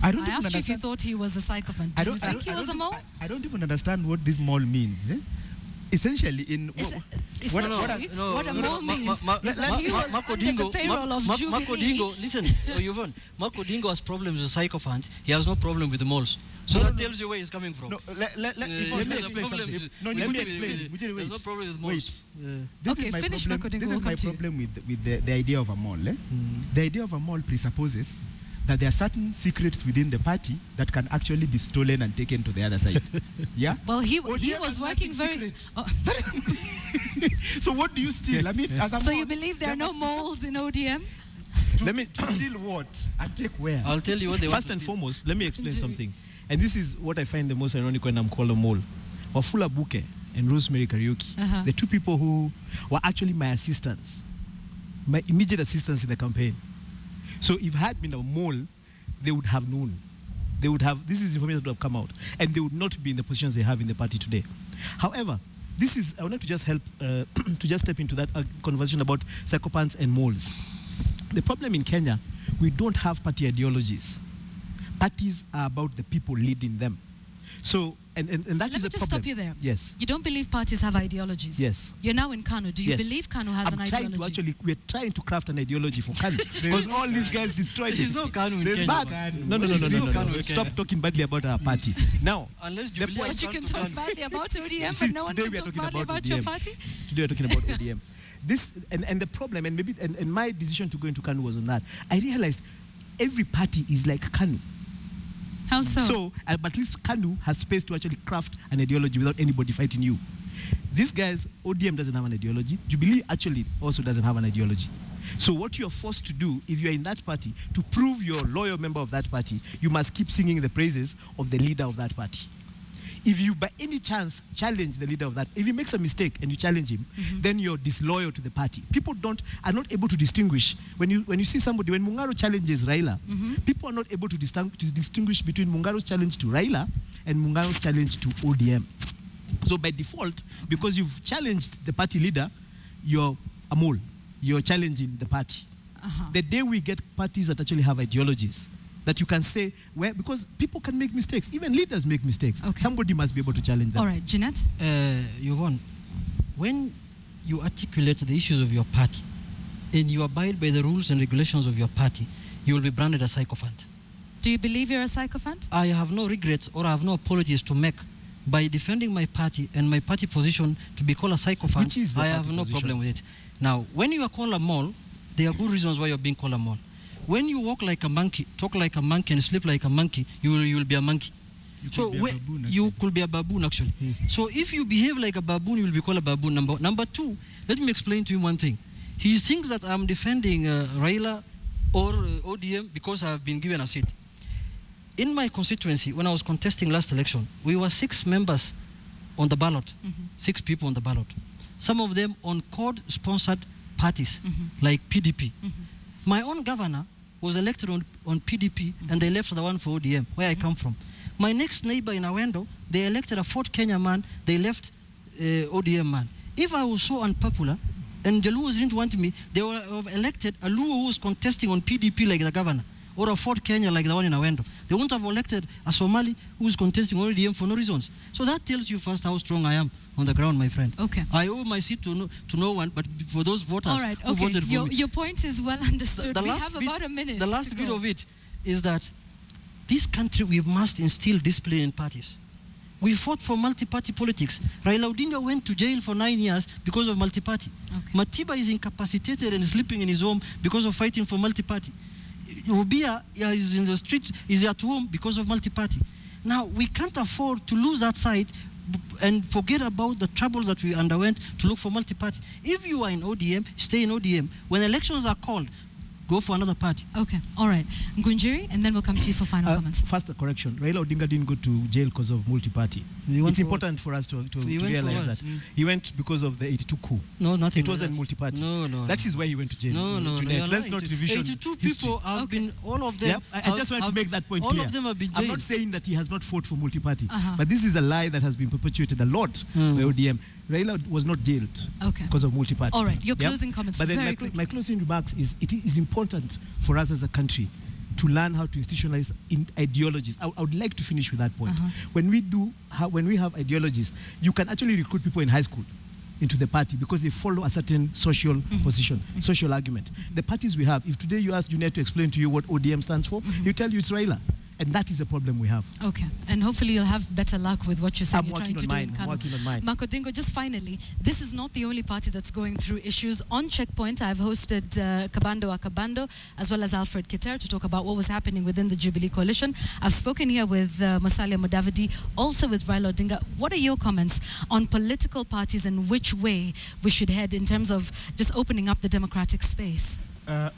I asked you if you thought he was a sycophant. Do you think he was a mole?
I don't even understand what this mole means. Essentially,
what a mole means. He was under the payroll of Jubilee.
Listen, Yvonne, Makodingo has problems with sycophants. He has no problem with the moles. So that tells you where he's coming from.
Let me explain something. Let me explain.
There's no problem with moles.
This is my problem with the idea of a mole. The idea of a mole presupposes that there are certain secrets within the party that can actually be stolen and taken to the other side.
Well, he was working very...
So what do you steal? I mean, as a
so
mole,
you believe there are no moles in ODM?
Let me steal what and take where?
I'll tell you what they want.
First and foremost, let me explain something. And this is what I find the most ironic when I'm called a mole. Wafula Buke and Rosemary Kariuki, the 2 people who were actually my assistants, my immediate assistants in the campaign. So if I had been a mole, they would have known. They would have, this is information that would have come out, and they would not be in the positions they have in the party today. However, this is, I would like to just help, to just step into that conversation about psychopaths and moles. The problem in Kenya, we don't have party ideologies. Parties are about the people leading them. So, and that
Let
is
me
a
just
problem.
stop you there.
Yes.
You don't believe parties have ideologies?
Yes.
You're now in KANU. Do you
Yes.
believe KANU has an ideology?
We're trying to craft an ideology for KANU. Because all these guys destroyed it.
There's no KANU in
There's
Kenya.
bad. No. Stop talking badly about our party. Now,
unless
the point
But you can talk badly about ODM,
See,
but no one
today
can
we are
talk
talking
badly about your
ODM.
party?
Today we're talking about ODM. This and the problem, and maybe and my decision to go into KANU was on that. I realized every party is like KANU.
How so?
So, but at least KANU has space to actually craft an ideology without anybody fighting you. These guys, ODM doesn't have an ideology. Jubilee actually also doesn't have an ideology. So what you're forced to do, if you're in that party, to prove you're a loyal member of that party, you must keep singing the praises of the leader of that party. If you by any chance challenge the leader of that, if he makes a mistake and you challenge him, then you're disloyal to the party. People are not able to distinguish. When you see somebody, when Mungaro challenges Raila, people are not able to distinguish between Mungaro's challenge to Raila and Mungaro's challenge to ODM. So by default, because you've challenged the party leader, you're a mole. You're challenging the party. The day we get parties that actually have ideologies, that you can say, because people can make mistakes, even leaders make mistakes. Somebody must be able to challenge them.
All right, Jeanette?
Yvonne, when you articulate the issues of your party and you abide by the rules and regulations of your party, you will be branded a sycophant.
Do you believe you're a sycophant?
I have no regrets or I have no apologies to make by defending my party and my party position. To be called a sycophant, I have no problem with it. Now, when you are called a mole, there are good reasons why you're being called a mole. When you walk like a monkey, talk like a monkey, and sleep like a monkey, you will be a monkey. You could be a baboon, actually. So if you behave like a baboon, you will be called a baboon. Number two, let me explain to you one thing. He thinks that I'm defending Raila or ODM because I have been given a seat. In my constituency, when I was contesting last election, we were 6 members on the ballot, 6 people on the ballot. Some of them on CORD-sponsored parties, like PDP. My own governor was elected on PDP, and they left the one for ODM, where I come from. My next neighbor in Awendo, they elected a Fort Kenya man, they left ODM man. If I was so unpopular, and the Luos didn't want me, they would have elected a Luo who was contesting on PDP like the governor, or a Fort Kenya like the one in Awendo. They wouldn't have elected a Somali who is contesting on ODM for no reasons. So that tells you first how strong I am on the ground, my friend.
Okay.
I owe my seat to no one, but for those voters who voted for me.
Your point is well understood. We have about a minute.
The last bit of it is that this country, we must instill discipline in parties. We fought for multi-party politics. Raila Odinga went to jail for 9 years because of multi-party. Matiba is incapacitated and sleeping in his home because of fighting for multi-party. Rubia is in the street, is at home because of multi-party. Now, we can't afford to lose that side and forget about the troubles that we underwent to look for multi-party. If you are in ODM, stay in ODM. When elections are called, go for another party.
Okay, all right. Ngunjiri, and then we'll come to you for final comments.
First, a correction. Raila Odinga didn't go to jail because of multi-party. It's important for us to realize that. He went because of the 82 coup.
No, nothing.
It wasn't multi-party.
No.
That is why he went to jail.
No.
Let's not revision
82 people have been, all of them.
Yep, I just want to make that point
all
clear.
All of them have been
I'm
jailed.
not saying that he has not fought for multi-party, but this is a lie that has been perpetuated a lot by ODM. Raila was not jailed because of multi-party.
All right, your closing comments.
But then my closing remarks is it is important for us as a country to learn how to institutionalize ideologies. I would like to finish with that point. When we have ideologies, you can actually recruit people in high school into the party because they follow a certain social position, social argument. The parties we have, if today you ask Junior to explain to you what ODM stands for, he'll tell you it's Raila. And that is a problem we have.
Okay. And hopefully you'll have better luck with what you're saying.
I'm working on mine.
Makodingo, just finally, this is not the only party that's going through issues. On Checkpoint, I've hosted Kabando Akabando as well as Alfred Keter to talk about what was happening within the Jubilee Coalition. I've spoken here with Musalia Mudavadi, also with Raila Odinga. What are your comments on political parties and which way we should head in terms of just opening up the democratic space?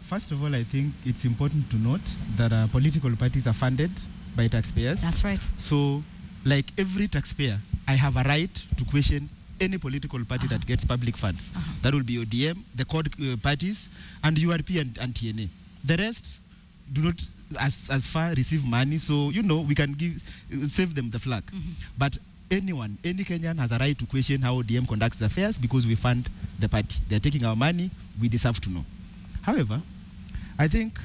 First of all, I think it's important to note that political parties are funded by taxpayers.
That's right.
So, like every taxpayer, I have a right to question any political party that gets public funds. That will be ODM, the CORD parties, and URP and TNA. The rest do not, as far, receive money. So, we can save them the flag. But any Kenyan has a right to question how ODM conducts affairs because we fund the party. They're taking our money. We deserve to know. However, I think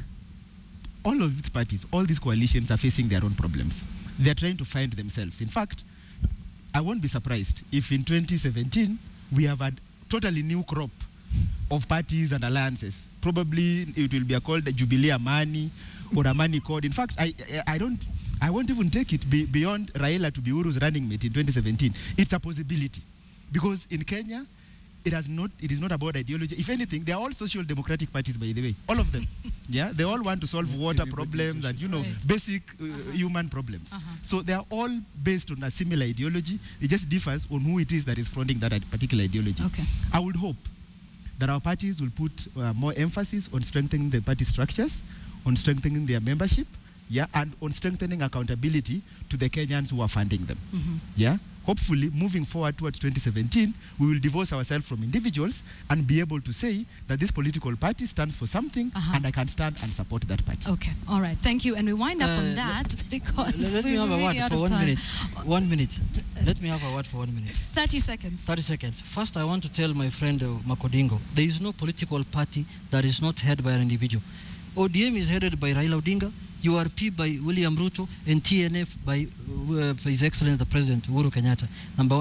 all of these parties, all these coalitions are facing their own problems. They're trying to find themselves. In fact, I won't be surprised if in 2017 we have a totally new crop of parties and alliances. Probably it will be called the Jubilee Amani or Amani Code. In fact, I won't even take it beyond Raila to be Uru's running mate in 2017. It's a possibility. Because in Kenya, it is not about ideology. If anything, they are all social democratic parties, by the way. All of them. Yeah, they all want to solve water problems and, basic human problems. So they are all based on a similar ideology. It just differs on who it is that is fronting that particular ideology.
Okay.
I would hope that our parties will put more emphasis on strengthening the party structures, on strengthening their membership, and on strengthening accountability to the Kenyans who are funding them. Hopefully, moving forward towards 2017, we will divorce ourselves from individuals and be able to say that this political party stands for something, and I can stand and support that party.
Okay, all right, thank you. And we wind up on that because
let me have a word for 1 minute. 1 minute. Let me have a word for 1 minute.
30 seconds.
30 seconds. First, I want to tell my friend Makodingo, there is no political party that is not headed by an individual. ODM is headed by Raila Odinga, URP by William Ruto, and TNF by His Excellency the President Uhuru Kenyatta.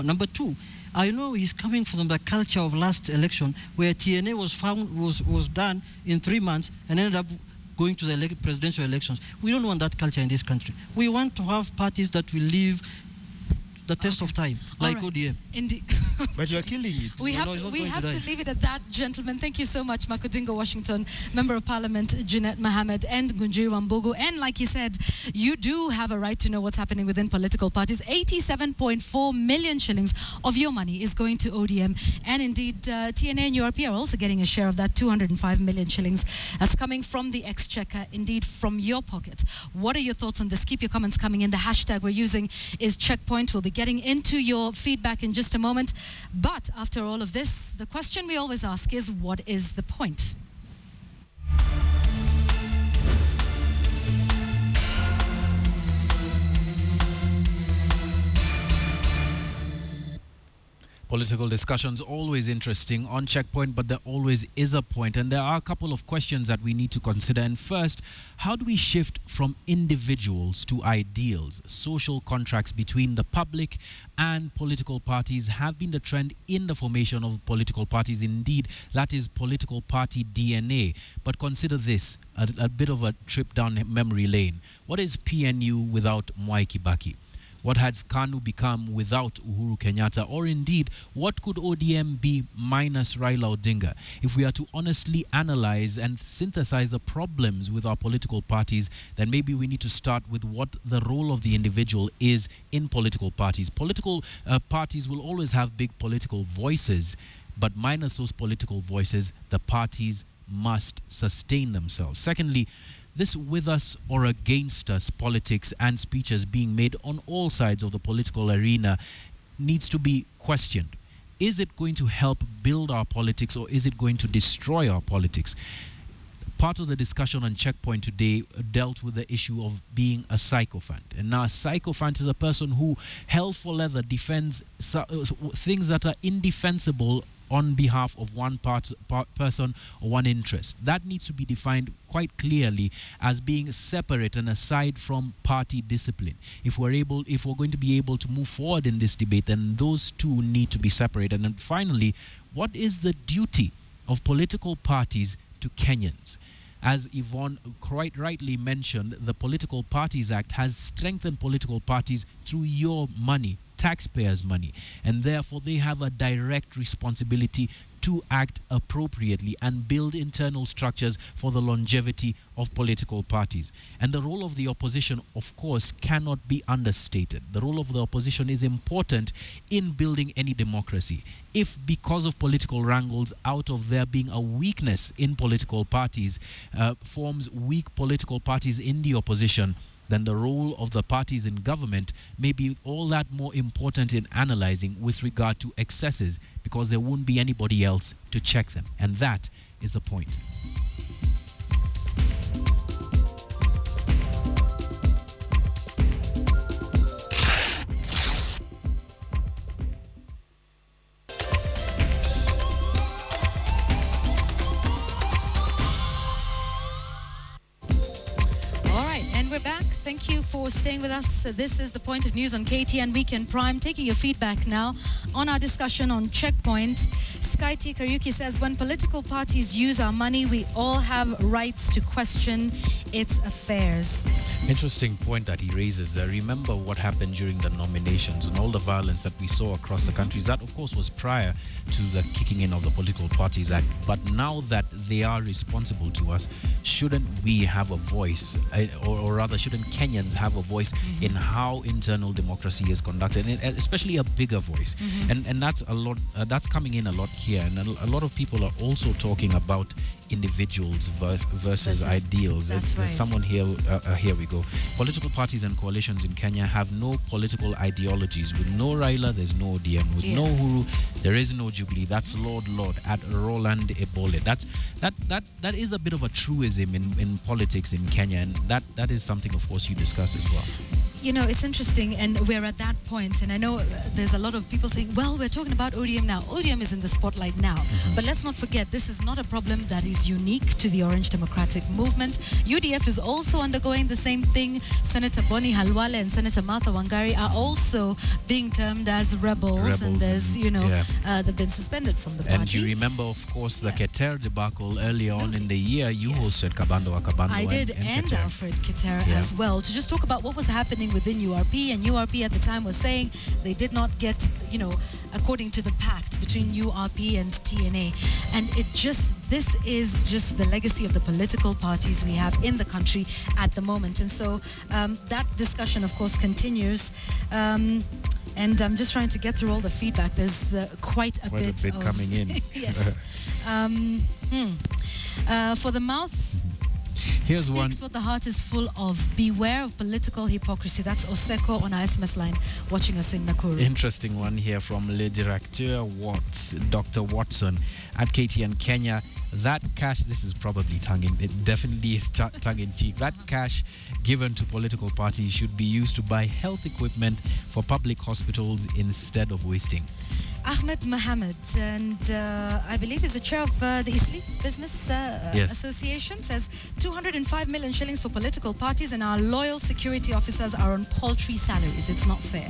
Number two, I know he's coming from the culture of last election where TNA was done in 3 months and ended up going to the presidential elections. We don't want that culture in this country. We want to have parties that will live the test of time, like ODM.
Indeed.
But you're killing it.
We have to leave it at that, gentlemen. Thank you so much, Makodingo Washington, Member of Parliament, Junet Mohammed, and Gunjiri Wambugu. And like you said, you do have a right to know what's happening within political parties. 87.4 million shillings of your money is going to ODM. And indeed, TNA and URP are also getting a share of that 205 million shillings that's coming from the exchequer, indeed from your pocket. What are your thoughts on this? Keep your comments coming in. The hashtag we're using is Checkpoint. We'll be getting into your feedback in just a moment. But after all of this, the question we always ask is, what is the point?
Political discussions always interesting on Checkpoint, but there always is a point, and there are a couple of questions that we need to consider. And first, how do we shift from individuals to ideals? Social contracts between the public and political parties have been the trend in the formation of political parties. Indeed, that is political party DNA. But consider this, a bit of a trip down memory lane. What is PNU without Mwai Kibaki? What had KANU become without Uhuru Kenyatta? Or indeed, what could ODM be minus Raila Odinga? If we are to honestly analyze and synthesize the problems with our political parties, then maybe we need to start with what the role of the individual is in political parties. Political parties will always have big political voices, but minus those political voices, the parties must sustain themselves. Secondly, this with us or against us politics and speeches being made on all sides of the political arena needs to be questioned. Is it going to help build our politics, or is it going to destroy our politics? Part of the discussion on Checkpoint today dealt with the issue of being a sycophant. And now a sycophant is a person who, hell for leather, defends things that are indefensible on behalf of one person or one interest. That needs to be defined quite clearly as being separate and aside from party discipline. If we're going to be able to move forward in this debate, then those two need to be separated. And finally, what is the duty of political parties to Kenyans? As Yvonne quite rightly mentioned, the Political Parties Act has strengthened political parties through your money, taxpayers' money, and therefore they have a direct responsibility to act appropriately and build internal structures for the longevity of political parties. And the role of the opposition, of course, cannot be understated. The role of the opposition is important in building any democracy. If because of political wrangles, out of there being a weakness in political parties, forms weak political parties in the opposition, then the role of the parties in government may be all that more important in analyzing with regard to excesses, because there won't be anybody else to check them. And that is the point.
We're back. Thank you for for staying with us. This is the Point of News on KTN Weekend Prime. Taking your feedback now on our discussion on Checkpoint. Sky T. Kariuki says, when political parties use our money, we all have rights to question its affairs.
Interesting point that he raises. Remember what happened during the nominations and all the violence that we saw across the country. That, of course, was prior to the kicking in of the Political Parties Act. But now that they are responsible to us, shouldn't we have a voice, or rather, shouldn't Kenyans have a voice in how internal democracy is conducted, and especially a bigger voice? And that's a lot. That's coming in a lot here, and a lot of people are also talking about individuals versus ideals.
That's right.
Someone here, here we go. Political parties and coalitions in Kenya have no political ideologies. With no Raila, there's no ODM. With no Uhuru, there is no Jubilee. That's Lord at Roland Ebole. That is a bit of a truism in politics in Kenya, and that is something, of course, you discussed as well.
You know, it's interesting, and we're at that point, and I know there's a lot of people saying, well, we're talking about ODM now. ODM is in the spotlight now. But let's not forget, this is not a problem that is unique to the Orange Democratic Movement. UDF is also undergoing the same thing. Senator Boni Halwale and Senator Martha Wangari are also being termed as rebels and there's, they've been suspended from the party.
And you remember, of course, the Keter debacle earlier on in the year. You hosted Kabando wa Kabando.
I did, and Alfred Keter as well, to just talk about what was happening within URP, and URP at the time was saying they did not get, according to the pact between URP and TNA. And this is just the legacy of the political parties we have in the country at the moment. And so that discussion, of course, continues. And I'm just trying to get through all the feedback. There's quite a bit
coming in.
Yes. For the mouth,
here's one.
What the heart is full of. Beware of political hypocrisy. That's Oseko on our SMS line, watching us in Nakuru.
Interesting one here from Le Directeur Watts, Dr. Watson at KTN Kenya. That cash, this is probably it definitely is tongue-in-cheek. That cash given to political parties should be used to buy health equipment for public hospitals instead of wasting.
Ahmed Mohammed, and I believe is the chair of the Isli Business Association, says 205 million shillings for political parties, and our loyal security officers are on paltry salaries. It's not fair.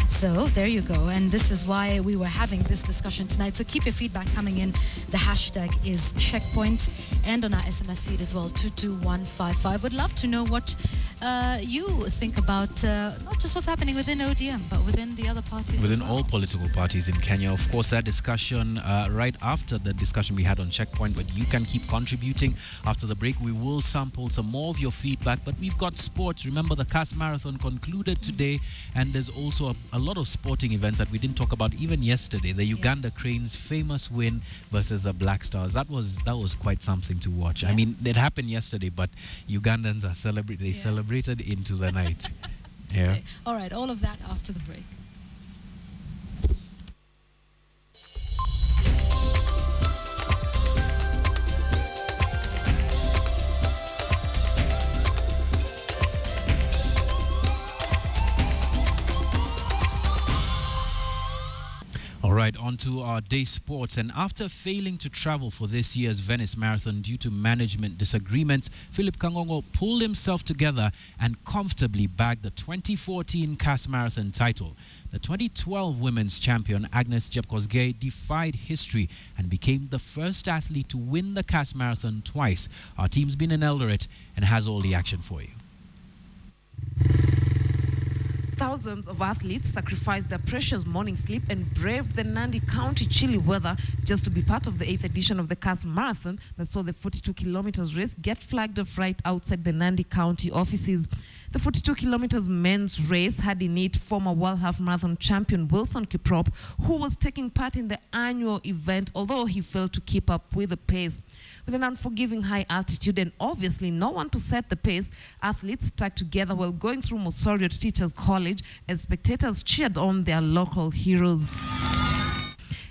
So there you go, and this is why we were having this discussion tonight. So keep your feedback coming in. The hashtag is Checkpoint, and on our SMS feed as well, 22155. Would love to know what you think about not just what's happening within ODM, but within the other parties
within
as well.
all political parties in Kenya. Of course, that discussion right after the discussion we had on Checkpoint, but you can keep contributing. After the break, we will sample some more of your feedback, but we've got sports. Remember, the CAS Marathon concluded today, and there's also a lot of sporting events that we didn't talk about even yesterday. The Uganda Cranes' famous win versus the Black Stars. That was quite something to watch. I mean, it happened yesterday, but Ugandans are celebrated into the night.
All right, all of that after the break.
All right, on to our day sports. And after failing to travel for this year's Venice Marathon due to management disagreements, Philip Kangongo pulled himself together and comfortably bagged the 2014 CAS Marathon title. The 2012 women's champion Agnes Jepkosgei defied history and became the first athlete to win the CAS Marathon twice. Our team's been in Eldoret and has all the action for you.
Thousands of athletes sacrificed their precious morning sleep and braved the Nandi County chilly weather just to be part of the 8th edition of the CAS Marathon that saw the 42 kilometers race get flagged off right outside the Nandi County offices. The 42 kilometers men's race had in it former World Half Marathon champion Wilson Kiprop, who was taking part in the annual event, although he failed to keep up with the pace. With an unforgiving high altitude and obviously no one to set the pace, athletes stuck together while going through Mosorio Teachers College as spectators cheered on their local heroes.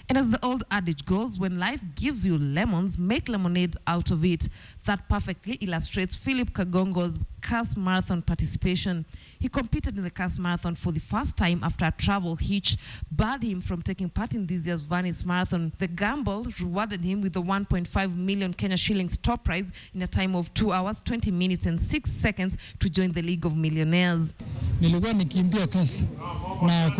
And as the old adage goes, when life gives you lemons, make lemonade out of it. That perfectly illustrates Philip Kagongo's CAS Marathon participation. He competed in the CAS Marathon for the first time after a travel hitch barred him from taking part in this year's Venice Marathon. The gamble rewarded him with the 1.5 million Kenya shillings top prize in a time of 2 hours, 20 minutes and 6 seconds to join the League of Millionaires.
Nilikuwa nikimbia kasi na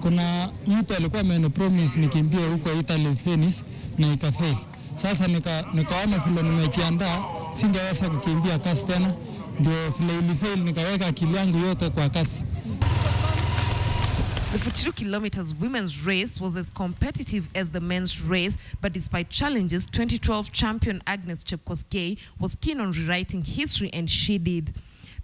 kuna mtu alikuwa amenipromise nikimbie huko Italy Venice na ikafail. Sasa nikaona vile nimejiandaa singeweza kukimbia kasi tena, ndio vile ilifail nikaweka akili yangu yote kwa kasi.
The 42 kilometers women's race was as competitive as the men's race, but despite challenges, 2012 champion Agnes Chepkosgei was keen on rewriting history, and she did.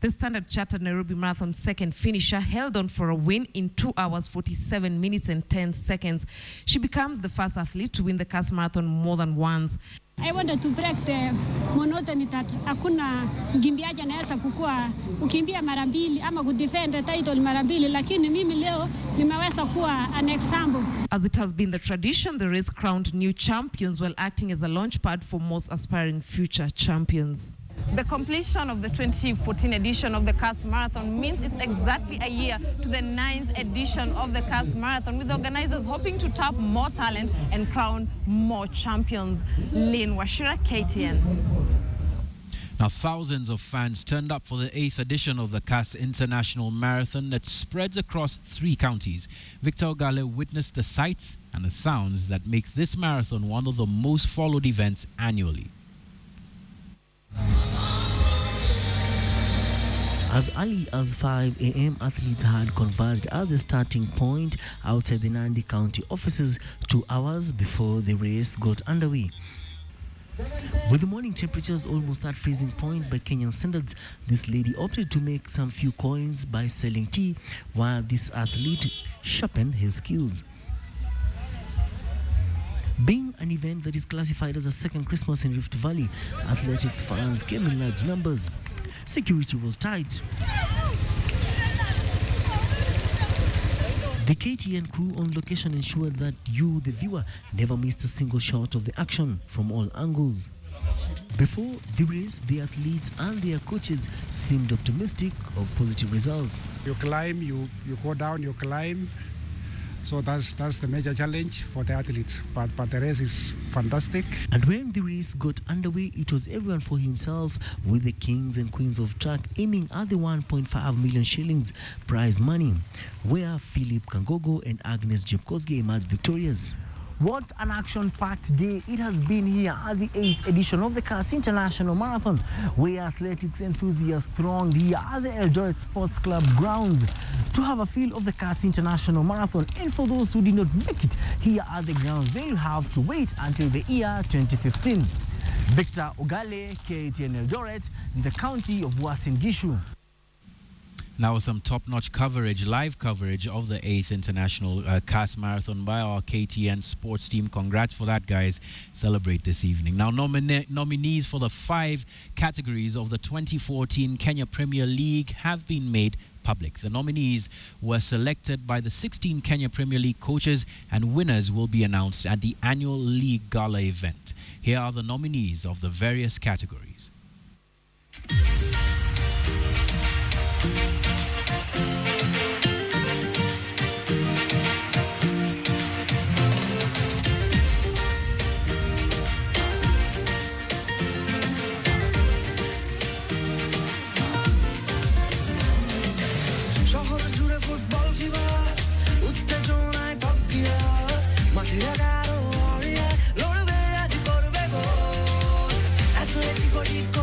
The Standard Chartered Nairobi Marathon second finisher held on for a win in 2 hours, 47 minutes and 10 seconds. She becomes the first athlete to win the CAS Marathon more than once.
I wanted to break the monotony that hakuna mkimbiaji anaweza kukua ukimbia mara mbili ama kudefend the title mara mbili, lakini mimi leo nimeweza kuwa an example.
As it has been the tradition, the race crowned new champions while acting as a launchpad for most aspiring future champions. The completion of the 2014 edition of the CAS Marathon means it's exactly a year to the 9th edition of the CAS Marathon, with organizers hoping to tap more talent and crown more champions. Lynn Washira, KTN.
Now, thousands of fans turned up for the 8th edition of the CAS International Marathon that spreads across 3 counties. Victor Ogale witnessed the sights and the sounds that make this marathon one of the most followed events annually.
As early as 5 a.m., athletes had converged at the starting point outside the Nandi County offices 2 hours before the race got underway. With the morning temperatures almost at freezing point by Kenyan standards, this lady opted to make some few coins by selling tea, while this athlete sharpened his skills. Being an event that is classified as a second Christmas in Rift Valley, athletics fans came in large numbers. Security was tight. The KTN crew on location ensured that you, the viewer, never missed a single shot of the action from all angles. Before the race, the athletes and their coaches seemed optimistic of positive results.
You climb, you go down, you climb. So that's the major challenge for the athletes. But the race is fantastic.
And when the race got underway, it was everyone for himself, with the kings and queens of track aiming at the 1.5 million shillings prize money, where Philip Kangogo and Agnes Chepkosgei emerged victorious.
What an action-packed day it has been here at the 8th edition of the CAS International Marathon, where athletics enthusiasts thronged here at the Eldoret Sports Club grounds to have a feel of the CAS International Marathon. And for those who did not make it here at the grounds, they'll have to wait until the year 2015. Victor Ogale, KTN Eldoret, in the county of Uasin Gishu.
Now some top-notch coverage, live coverage of the 8th International CAS Marathon by our KTN sports team. Congrats for that, guys. Celebrate this evening. Now, nominees for the 5 categories of the 2014 Kenya Premier League have been made public. The nominees were selected by the 16 Kenya Premier League coaches, and winners will be announced at the annual league gala event. Here are the nominees of the various categories.
Atletico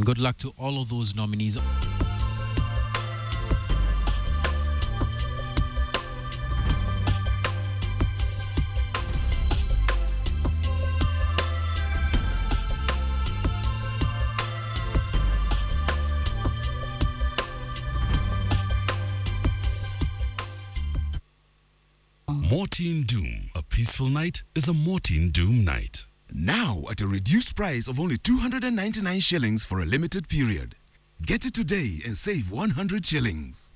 good luck to all of those nominees.
Morteen Doom. A peaceful night is a Morteen Doom night.
Now at a reduced price of only 299 shillings for a limited period. Get it today and save 100 shillings.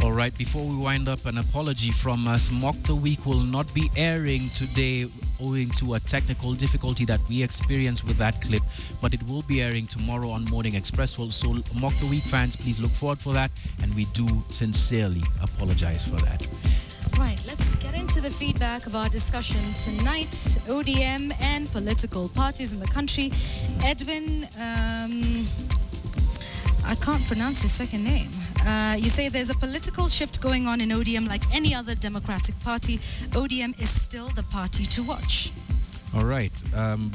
All right, before we wind up, an apology from us. Mock the Week will not be airing today owing to a technical difficulty that we experienced with that clip, but it will be airing tomorrow on Morning Express. So Mock the Week fans, please look forward for that, and we do sincerely apologize for that.
Right, let's get into the feedback of our discussion tonight. ODM and political parties in the country. Edwin, I can't pronounce his second name. You say there's a political shift going on in ODM like any other democratic party. ODM is still the party to watch.
All right,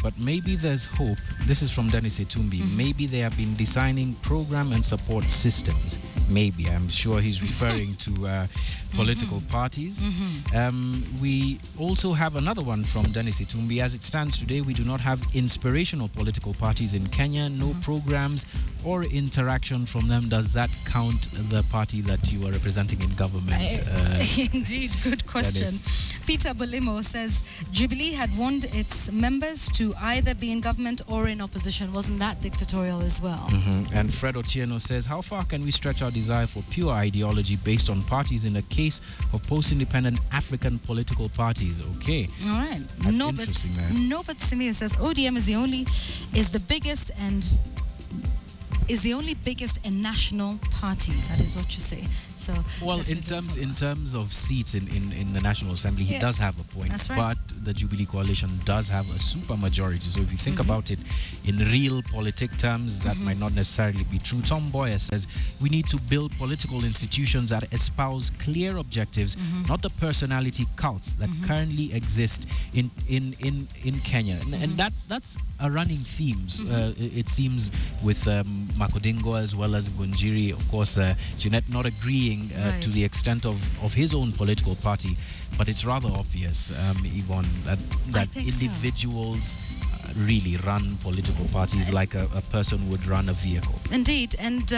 but maybe there's hope. This is from Dennis Etumbi. Maybe they have been designing program and support systems. Maybe. I'm sure he's referring to political parties. We also have another one from Dennis Etumbi. As it stands today, we do not have inspirational political parties in Kenya. No programs or interaction from them. Does that count the party that you are representing in government?
Indeed, good question. Peter Bolimo says Jubilee had warned its members to either be in government or in opposition. Wasn't that dictatorial as well?
And Fred Otieno says, how far can we stretch our desire for pure ideology based on parties in the case of post-independent African political parties? Okay.
All right.
That's interesting, man.
No, but Simeo says ODM is the biggest and national party. That is what you say. So
well, in terms of seats in the National Assembly, he does have a point.
That's right.
But the Jubilee coalition does have a super majority. So if you think about it in real politic terms, that might not necessarily be true. Tom Boyer says we need to build political institutions that espouse clear objectives, not the personality cults that currently exist in Kenya. And that's a running theme. It seems with Makodingo as well as Ngunjiri, of course, Jeanette not agreeing to the extent of his own political party, but it's rather obvious, Yvonne, that individuals really run political parties like a person would run a vehicle.
Indeed, and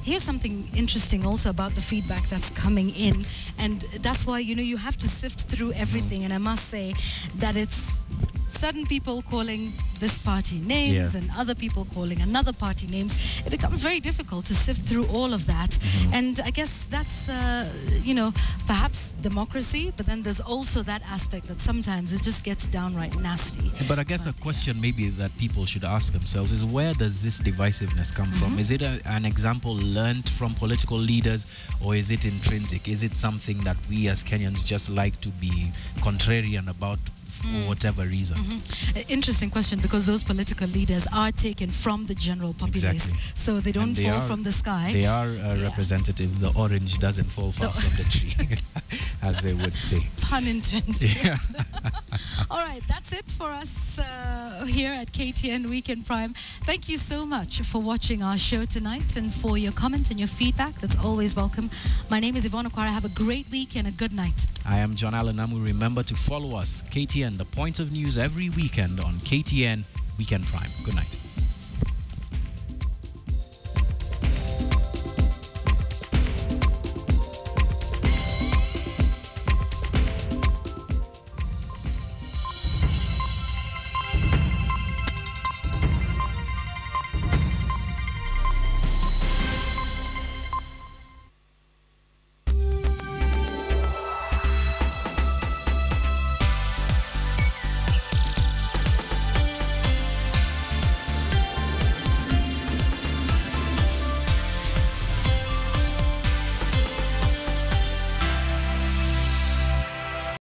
here's something interesting also about the feedback that's coming in, and that's why you have to sift through everything. And I must say that it's certain people calling this party names and other people calling another party names. It becomes very difficult to sift through all of that. And I guess that's, perhaps democracy, but then there's also that aspect that sometimes it just gets downright nasty.
But I guess a question maybe that people should ask themselves is, where does this divisiveness come from? Is it an example learned from political leaders, or is it intrinsic? Is it something that we as Kenyans just like to be contrarian about for whatever reason?
Interesting question, because those political leaders are taken from the general populace, so they don't fall from the sky.
They are representative. The orange doesn't fall far from the tree, as they would say.
Pun intended. All right, that's it for us here at KTN Weekend Prime. Thank you so much for watching our show tonight and for your comment and your feedback. That's always welcome. My name is Yvonne Okwara. Have a great week and a good night.
I am John Allen Namu. Remember to follow us, KTN, the Points of News, every weekend on KTN Weekend Prime. Good night.